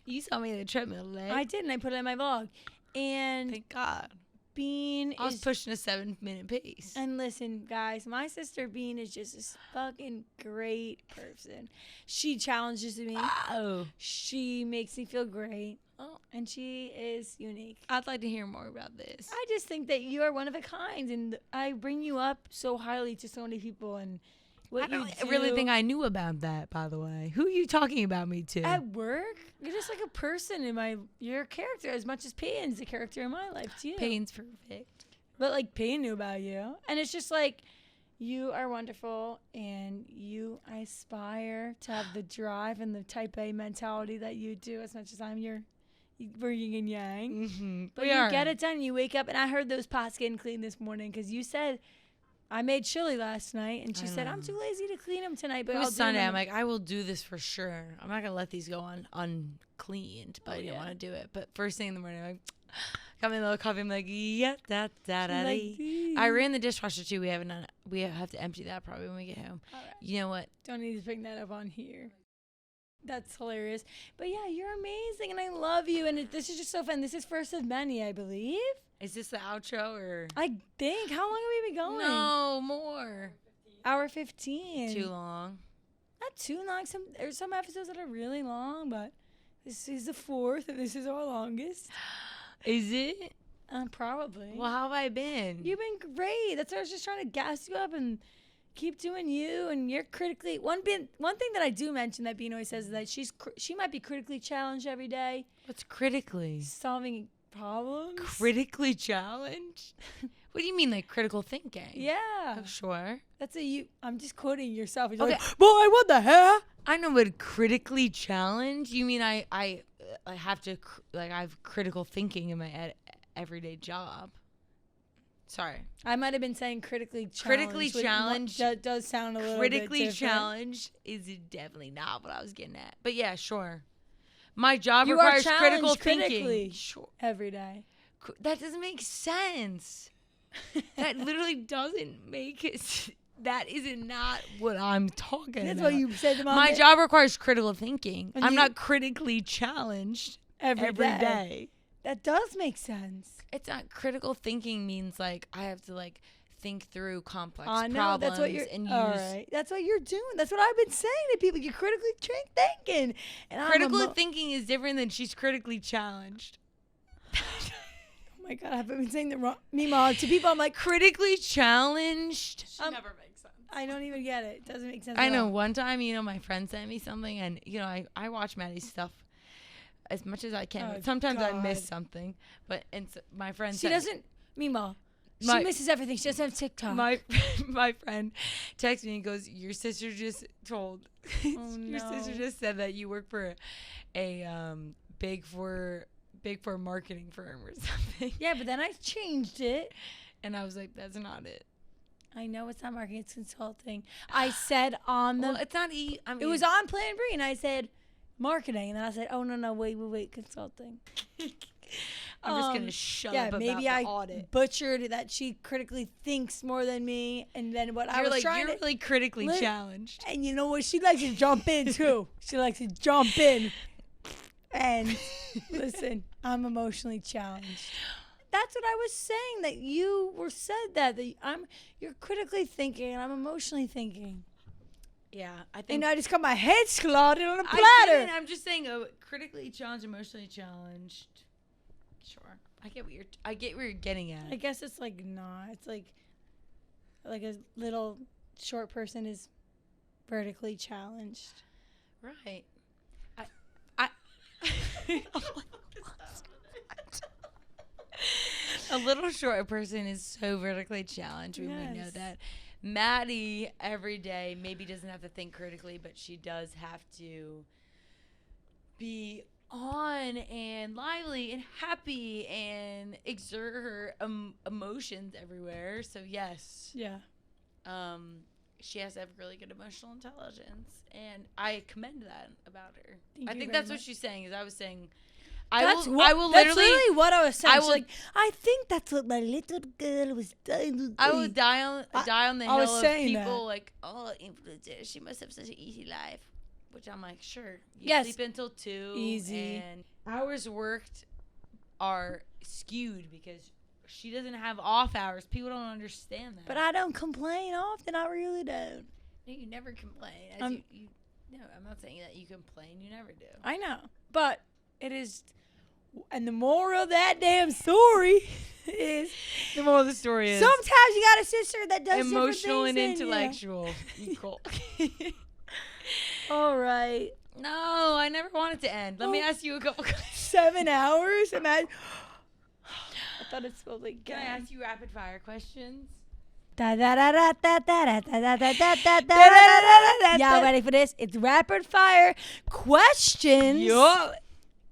You saw me in the treadmill today. I did, and I put it in my vlog. And thank God. Bean I was pushing a 7-minute pace. And listen, guys, my sister Bean is just a fucking great person. She challenges me. Oh. She makes me feel great. Oh. And she is unique. I'd like to hear more about this. I just think that you are one of a kind, and I bring you up so highly to so many people. And what I really think I knew about that, by the way. Who are you talking about me to? At work? You're just like a person you're a character as much as Payne's a character in my life too. Payne's perfect. But like Payne knew about you. And it's just like, you are wonderful and I aspire to have the drive and the type A mentality that you do as much as we're yin and yang. Mm-hmm. But get it done. You wake up, and I heard those pots getting cleaned this morning because you said, I made chili last night, and she said, I'm too lazy to clean them tonight. But it was Sunday. I'm like, I will do this for sure. I'm not going to let these go uncleaned, but I didn't want to do it. But first thing in the morning, I'm like, got me a little coffee. I'm like, yeah, I ran the dishwasher too. We have to empty that probably when we get home. Right. You know what? Don't need to bring that up on here. That's hilarious. But yeah, you're amazing, and I love you. And this is just so fun. This is first of many, I believe. Is this the outro or? I think. How long have we been going? No, more. Hour 15. Too long. Not too long. There's some episodes that are really long, but this is the 4th, and this is our longest. Is it? Probably. Well, how have I been? You've been great. That's why I was just trying to gas you up and keep doing you. And you're critically one thing that I do mention that Bean always says is that she might be critically challenged every day. What's critically? Solving problems. Critically challenged? What do you mean, like critical thinking? Yeah. Oh, sure. I'm just quoting yourself. You're okay. Like, boy, what the hell? I know, but critically challenged? You mean I have to, I have critical thinking in my everyday job. Sorry. I might have been saying critically challenged. Critically challenged. That does sound a little critically bit different. Challenged is definitely not what I was getting at. But yeah, sure. My job requires critical thinking. Sure. Every day. That doesn't make sense. That literally doesn't make it. That is not what I'm talking about. That's what you said to My job requires critical thinking. I'm not critically challenged every day. That does make sense. It's not critical thinking means like I have to like think through complex problems. That's what all right. That's what you're doing. That's what I've been saying to people. You're critically thinking. And critically thinking is different than she's critically challenged. Oh my God, I've been saying the wrong. Meanwhile, to people, I'm like critically challenged. She never makes sense. I don't even get it. It doesn't make sense. I know. One time, my friend sent me something, and I watch Maddie's stuff as much as I can. But sometimes I miss something. But my friend Meanwhile, she misses everything. She doesn't have TikTok. My friend texts me and goes, "Your sister just told. Your sister just said that you work for a big four marketing firm or something." Yeah, but then I changed it, and I was like, "That's not it." I know it's not marketing; it's consulting. I said on the. Well, it's not. It was on Plan B, and I said marketing, and then I said, "Oh no, wait, consulting." I'm just gonna shut up about maybe the I audit. Butchered that she critically thinks more than me, and then what I was like, trying you're really critically challenged. And you know what? She likes to jump in too. She likes to jump in. And listen, I'm emotionally challenged. That's what I was saying. That you said that you're critically thinking, and I'm emotionally thinking. Yeah, I think. And I just got my head exploded on a platter. I'm just saying, critically challenged, emotionally challenged. Sure. I get where you're getting at. I guess it's like not. It's like a little short person is vertically challenged. Right. I a little short person is so vertically challenged when we know that. Maddie every day maybe doesn't have to think critically, but she does have to be on and lively and happy and exert her emotions everywhere. So yes. Yeah. She has to have really good emotional intelligence, and I commend that about her. Thank I you think very that's what much. she's saying. Is I was saying, That's literally literally what I was saying. I She's will- like, I think that's what my little girl was trying to do. I would die on the I was hill of saying people that. like, oh, influencers, she must have such an easy life. Which I'm like, sure. You Yes. sleep until 2. Easy. And hours worked are skewed because she doesn't have off hours. People don't understand that. But I don't complain often. I really don't. No, you never complain. No, I'm not saying that you complain. You never do. I know. But it is. And the moral of that damn story is The moral of the story is sometimes you got a sister that does emotional and different things than you. intellectual equal. All right. No, I never want it to end. Let me ask you a couple questions. 7 hours? Imagine. I thought it smelled like Can I gas. ask you rapid fire questions? Y'all ready for this? It's rapid fire questions. Yup.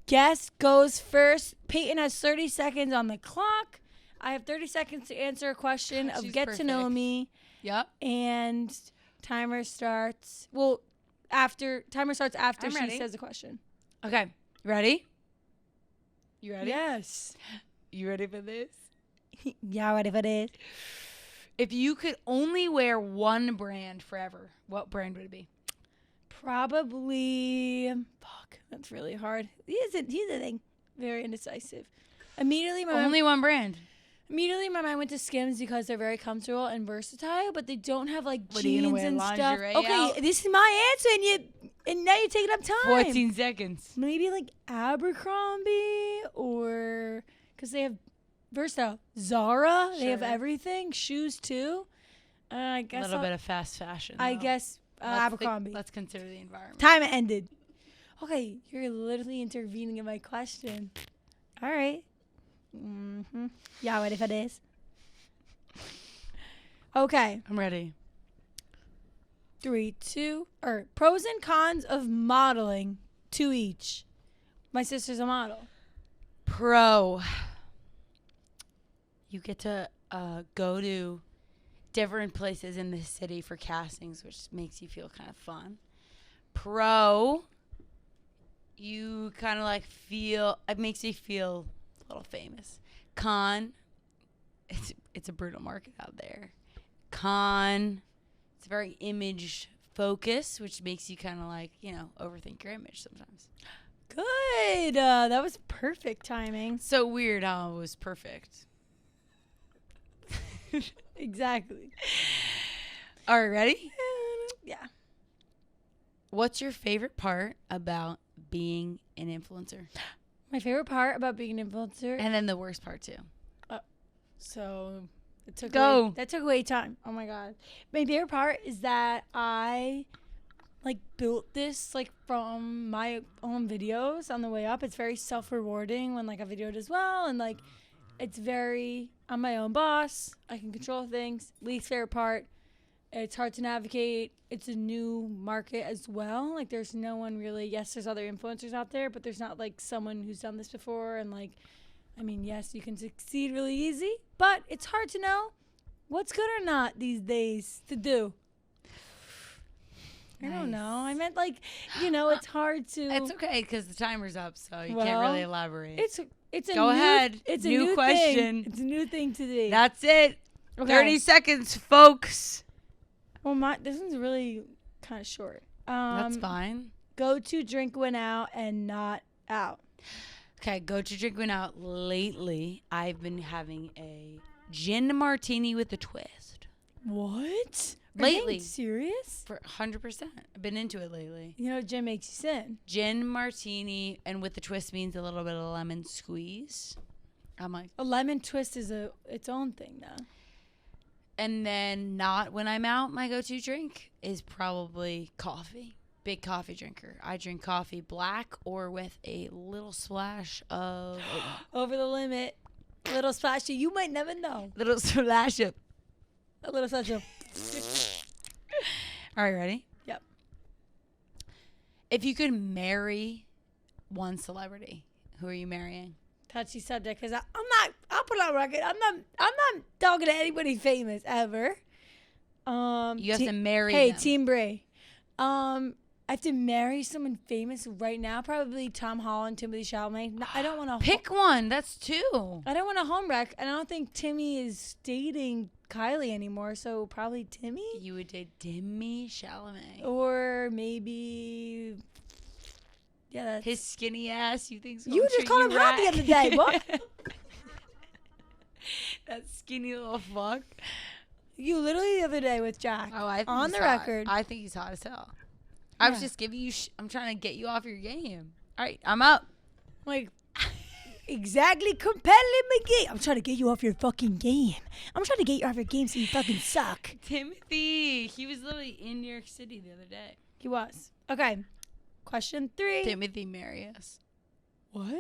Guest goes first. Peyton has 30 seconds on the clock. I have 30 seconds to answer a question of She's get to know perfect. me. Yep. And timer starts. Timer starts after I'm she ready. says the question. Okay. Ready? You ready? Yes. You ready for this? Y'all ready for this? If you could only wear one brand forever, what brand would it be? Probably. Fuck. That's really hard. Here's the thing. Very indecisive. Immediately, Only one brand. my mind went to Skims because they're very comfortable and versatile, but they don't have like What, are you jeans gonna wear and stuff. lingerie Okay, out? this is my answer, and now you're taking up time. 14 seconds. Maybe like Abercrombie or because they have versatile. Zara, they have Sure. everything. Shoes too. I A guess little bit of fast fashion. I though. guess Abercrombie. Let's consider the environment. Time ended. Okay, you're literally intervening in my question. All right. Y'all ready for this? Okay. I'm ready. 3, 2, pros and cons of modeling, 2 each. My sister's a model. Pro. You get to go to different places in the city for castings, which makes you feel kind of fun. Pro. You kind of like it makes you feel a little famous. Con. It's a brutal market out there. Con. It's very image focused, which makes you kind of like, overthink your image sometimes. Good. That was perfect timing. So weird how it was perfect. Exactly. All right, ready? Yeah. What's your favorite part about being an influencer? My favorite part about being an influencer. And then the worst part too. So it took Go. that took away time. Oh my god. My favorite part is that I built this from my own videos on the way up. It's very self-rewarding when a video does well, and it's very I'm my own boss. I can control things. Least favorite part, it's hard to navigate. It's a new market as well. There's no one really. Yes, there's other influencers out there, but there's not someone who's done this before. And yes, you can succeed really easy, but it's hard to know what's good or not these days to do. I don't know. I meant it's hard to. It's okay because the timer's up, so you Well, can't really elaborate. It's a Go new, ahead. It's a New new question. Thing. It's a new thing to do. That's it. Okay. 30 seconds, folks. Well, this one's really kind of short. That's fine. Go to drink when out and not out. Okay, go to drink when out. Lately, I've been having a gin martini with a twist. What? Lately. Are you serious? For 100%. I've been into it lately. Gin makes you sin. Gin martini, and with the twist means a little bit of lemon squeeze. I'm like, A lemon twist is its own thing, though. and then not when I'm out, my go-to drink is probably coffee. Big coffee drinker. I drink coffee black or with a little splash of oat milk. Over the limit. Little splash. You might never know. Little splash of. A little splash of. All right, ready? Yep. If you could marry one celebrity, who are you marrying? Touchy subject, because I'll put on record. I'm not talking to anybody famous ever. You have to marry Hey, them. Team Bray. I have to marry someone famous right now. Probably Tom Holland, Timothée Chalamet. No, I don't want to Pick one. That's two. I don't want a home wreck, and I don't think Timmy is dating Kylie anymore. So probably Timmy, You would date Timothée Chalamet. or maybe that's His skinny ass, you think? You just called him hot the other day. What? That skinny little fuck. You literally the other day with Jack. Oh, I think on he's the hot. record. I think he's hot as hell. I was Yeah. just giving you. I'm trying to get you off your game. All right, I'm up. Like, exactly, competitive McGee. I'm trying to get you off your fucking game. I'm trying to get you off your game so you fucking suck. Timothy. He was literally in New York City the other day. He was. Okay. Question 3. Timothy Marius. What?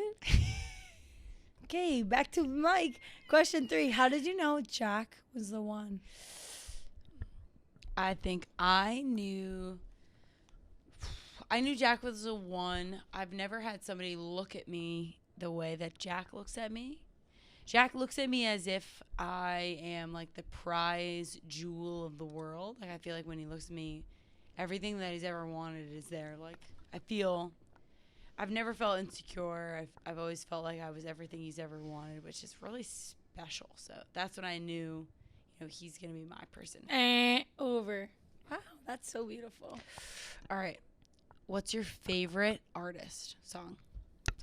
Okay, back to Mike. Question 3. How did you know Jack was the one? I think I knew Jack was the one. I've never had somebody look at me the way that Jack looks at me. Jack looks at me as if I am like the prize jewel of the world. Like I feel like when he looks at me, everything that he's ever wanted is there. Like I've never felt insecure. I've always felt like I was everything he's ever wanted, which is really special. So that's when I knew, he's going to be my person. Over. Wow, that's so beautiful. All right. What's your favorite artist? Song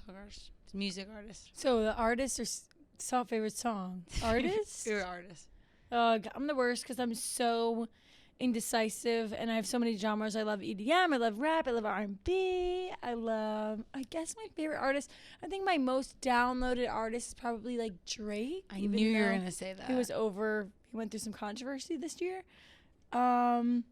artist? Music artist? So the artist or favorite song? Artist? Favorite artist. I'm the worst because I'm so indecisive and I have so many genres. I love EDM, I love rap, I love R&B, I guess my favorite artist, I think my most downloaded artist is probably like Drake. I knew you were going to say that. He went through some controversy this year. But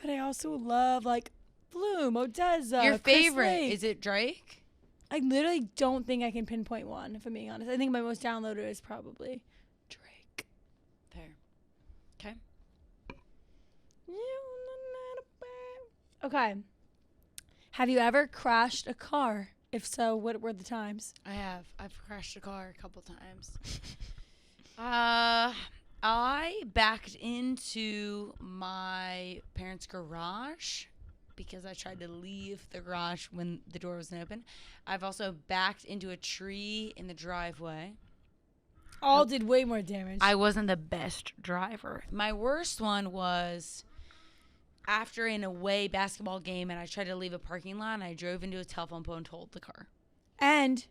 I also love like Bloom, Odessa. Your Chris favorite, Lake. is it Drake? I literally don't think I can pinpoint one, if I'm being honest. I think my most downloaded is probably Drake. Fair. Okay. Okay. Have you ever crashed a car? If so, what were the times? I have. I've crashed a car a couple times. I backed into my parents' garage because I tried to leave the garage when the door wasn't open. I've also backed into a tree in the driveway. All did way more damage. I wasn't the best driver. My worst one was after an away basketball game and I tried to leave a parking lot and I drove into a telephone pole and totaled the car. And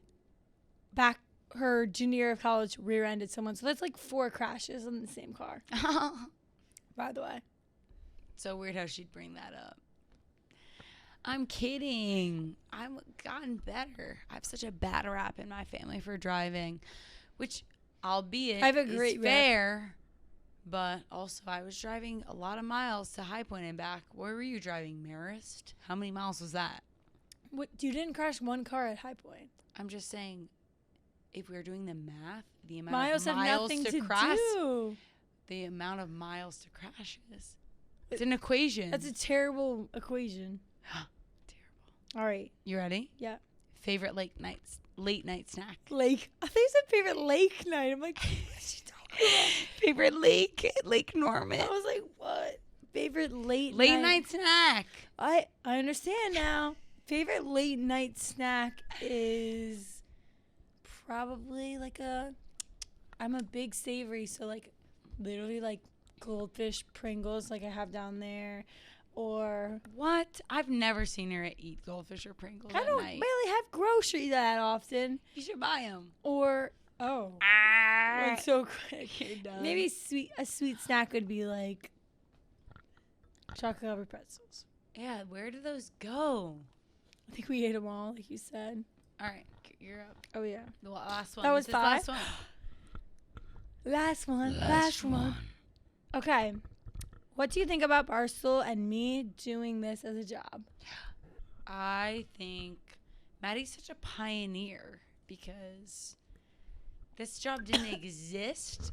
back her junior year of college rear-ended someone. So that's like 4 crashes in the same car, by the way. So weird how she'd bring that up. I'm kidding. I've gotten better. I have such a bad rap in my family for driving, which albeit I have a great is fair, but also I was driving a lot of miles to High Point and back. Where were you driving, Marist? How many miles was that? What? You didn't crash one car at High Point. I'm just saying, if we were doing the math, the amount Miles of have miles nothing to to crash, do. the amount of miles to crash is. It's an equation. That's a terrible equation. Terrible. All right. You ready? Yeah. Favorite late night snack. Lake. I think you said favorite lake night. I'm like, what's she talking about? Favorite Lake Norman. I was like, what? Favorite late Night snack. I understand now. Favorite late night snack is probably like I'm a big savory, so like literally like goldfish Pringles like I have down there, or What? I've never seen her eat goldfish or Pringles I at don't night. really have grocery that often, You should buy them. or went so quick. You're done. Maybe a sweet snack would be like chocolate covered pretzels. Yeah, where do those go? I think we ate them all, like you said. All right. You're up. Oh, yeah. The last one. That was This is the last 5? one. Last one. Okay. What do you think about Barstool and me doing this as a job? I think Maddie's such a pioneer because this job didn't exist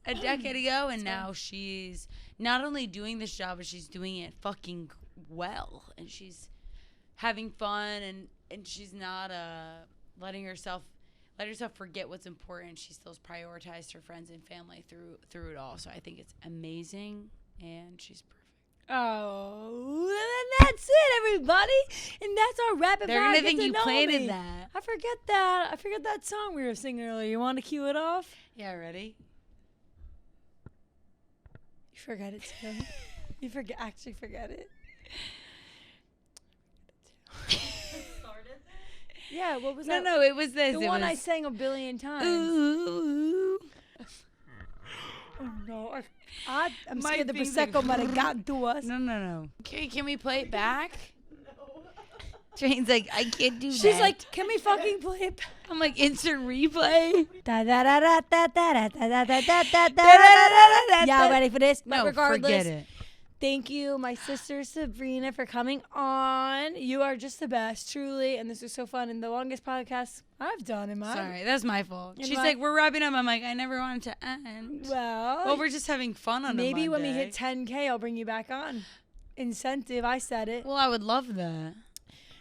a decade ago, and now she's not only doing this job, but she's doing it fucking well, and she's having fun, and she's not letting herself forget what's important. She still's prioritized her friends and family through it all. So I think it's amazing, and she's perfect. Oh, and that's it, everybody. And that's our rapid fire. They're gonna Get think to you know planted me. that. I forget that song we were singing earlier. You want to cue it off? Yeah, ready? You forget it too. You actually forget it. Yeah, what was that? No, it was this. The one I sang a billion times. Ooh. Oh no, I'm My scared the thing's Prosecco like- might have gotten to us. No. Can we play it back? No. Train's like, I can't do that. She's like, can we fucking play it? I'm like, instant replay. Y'all ready for this? But No, regardless, forget it. thank you, my sister Sabrina, for coming on. You are just the best, truly. And this was so fun and the longest podcast I've done in my Sorry, that's my fault. In She's my- like, we're wrapping up. I'm like, I never wanted to end. Well, We're just having fun on a maybe when we Monday. hit 10K, I'll bring you back on. Incentive, I said it. Well, I would love that.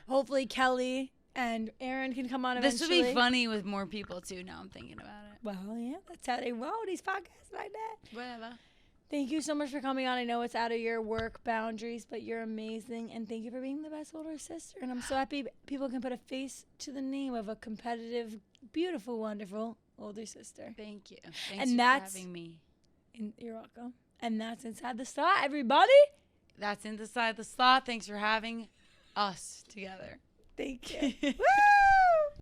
Hopefully Kelly and Aaron can come on This eventually. would be funny with more people, too. Now I'm thinking about it. Well, yeah, that's how they roll these podcasts like that. Whatever. Thank you so much for coming on. I know it's out of your work boundaries, but you're amazing. And thank you for being the best older sister. And I'm so happy people can put a face to the name of a competitive, beautiful, wonderful older sister. Thank you. And Thanks for that's- having me. And you're welcome. And that's Inside the Slot, everybody. That's Inside the Slot. Thanks for having us together. Thank you. Woo!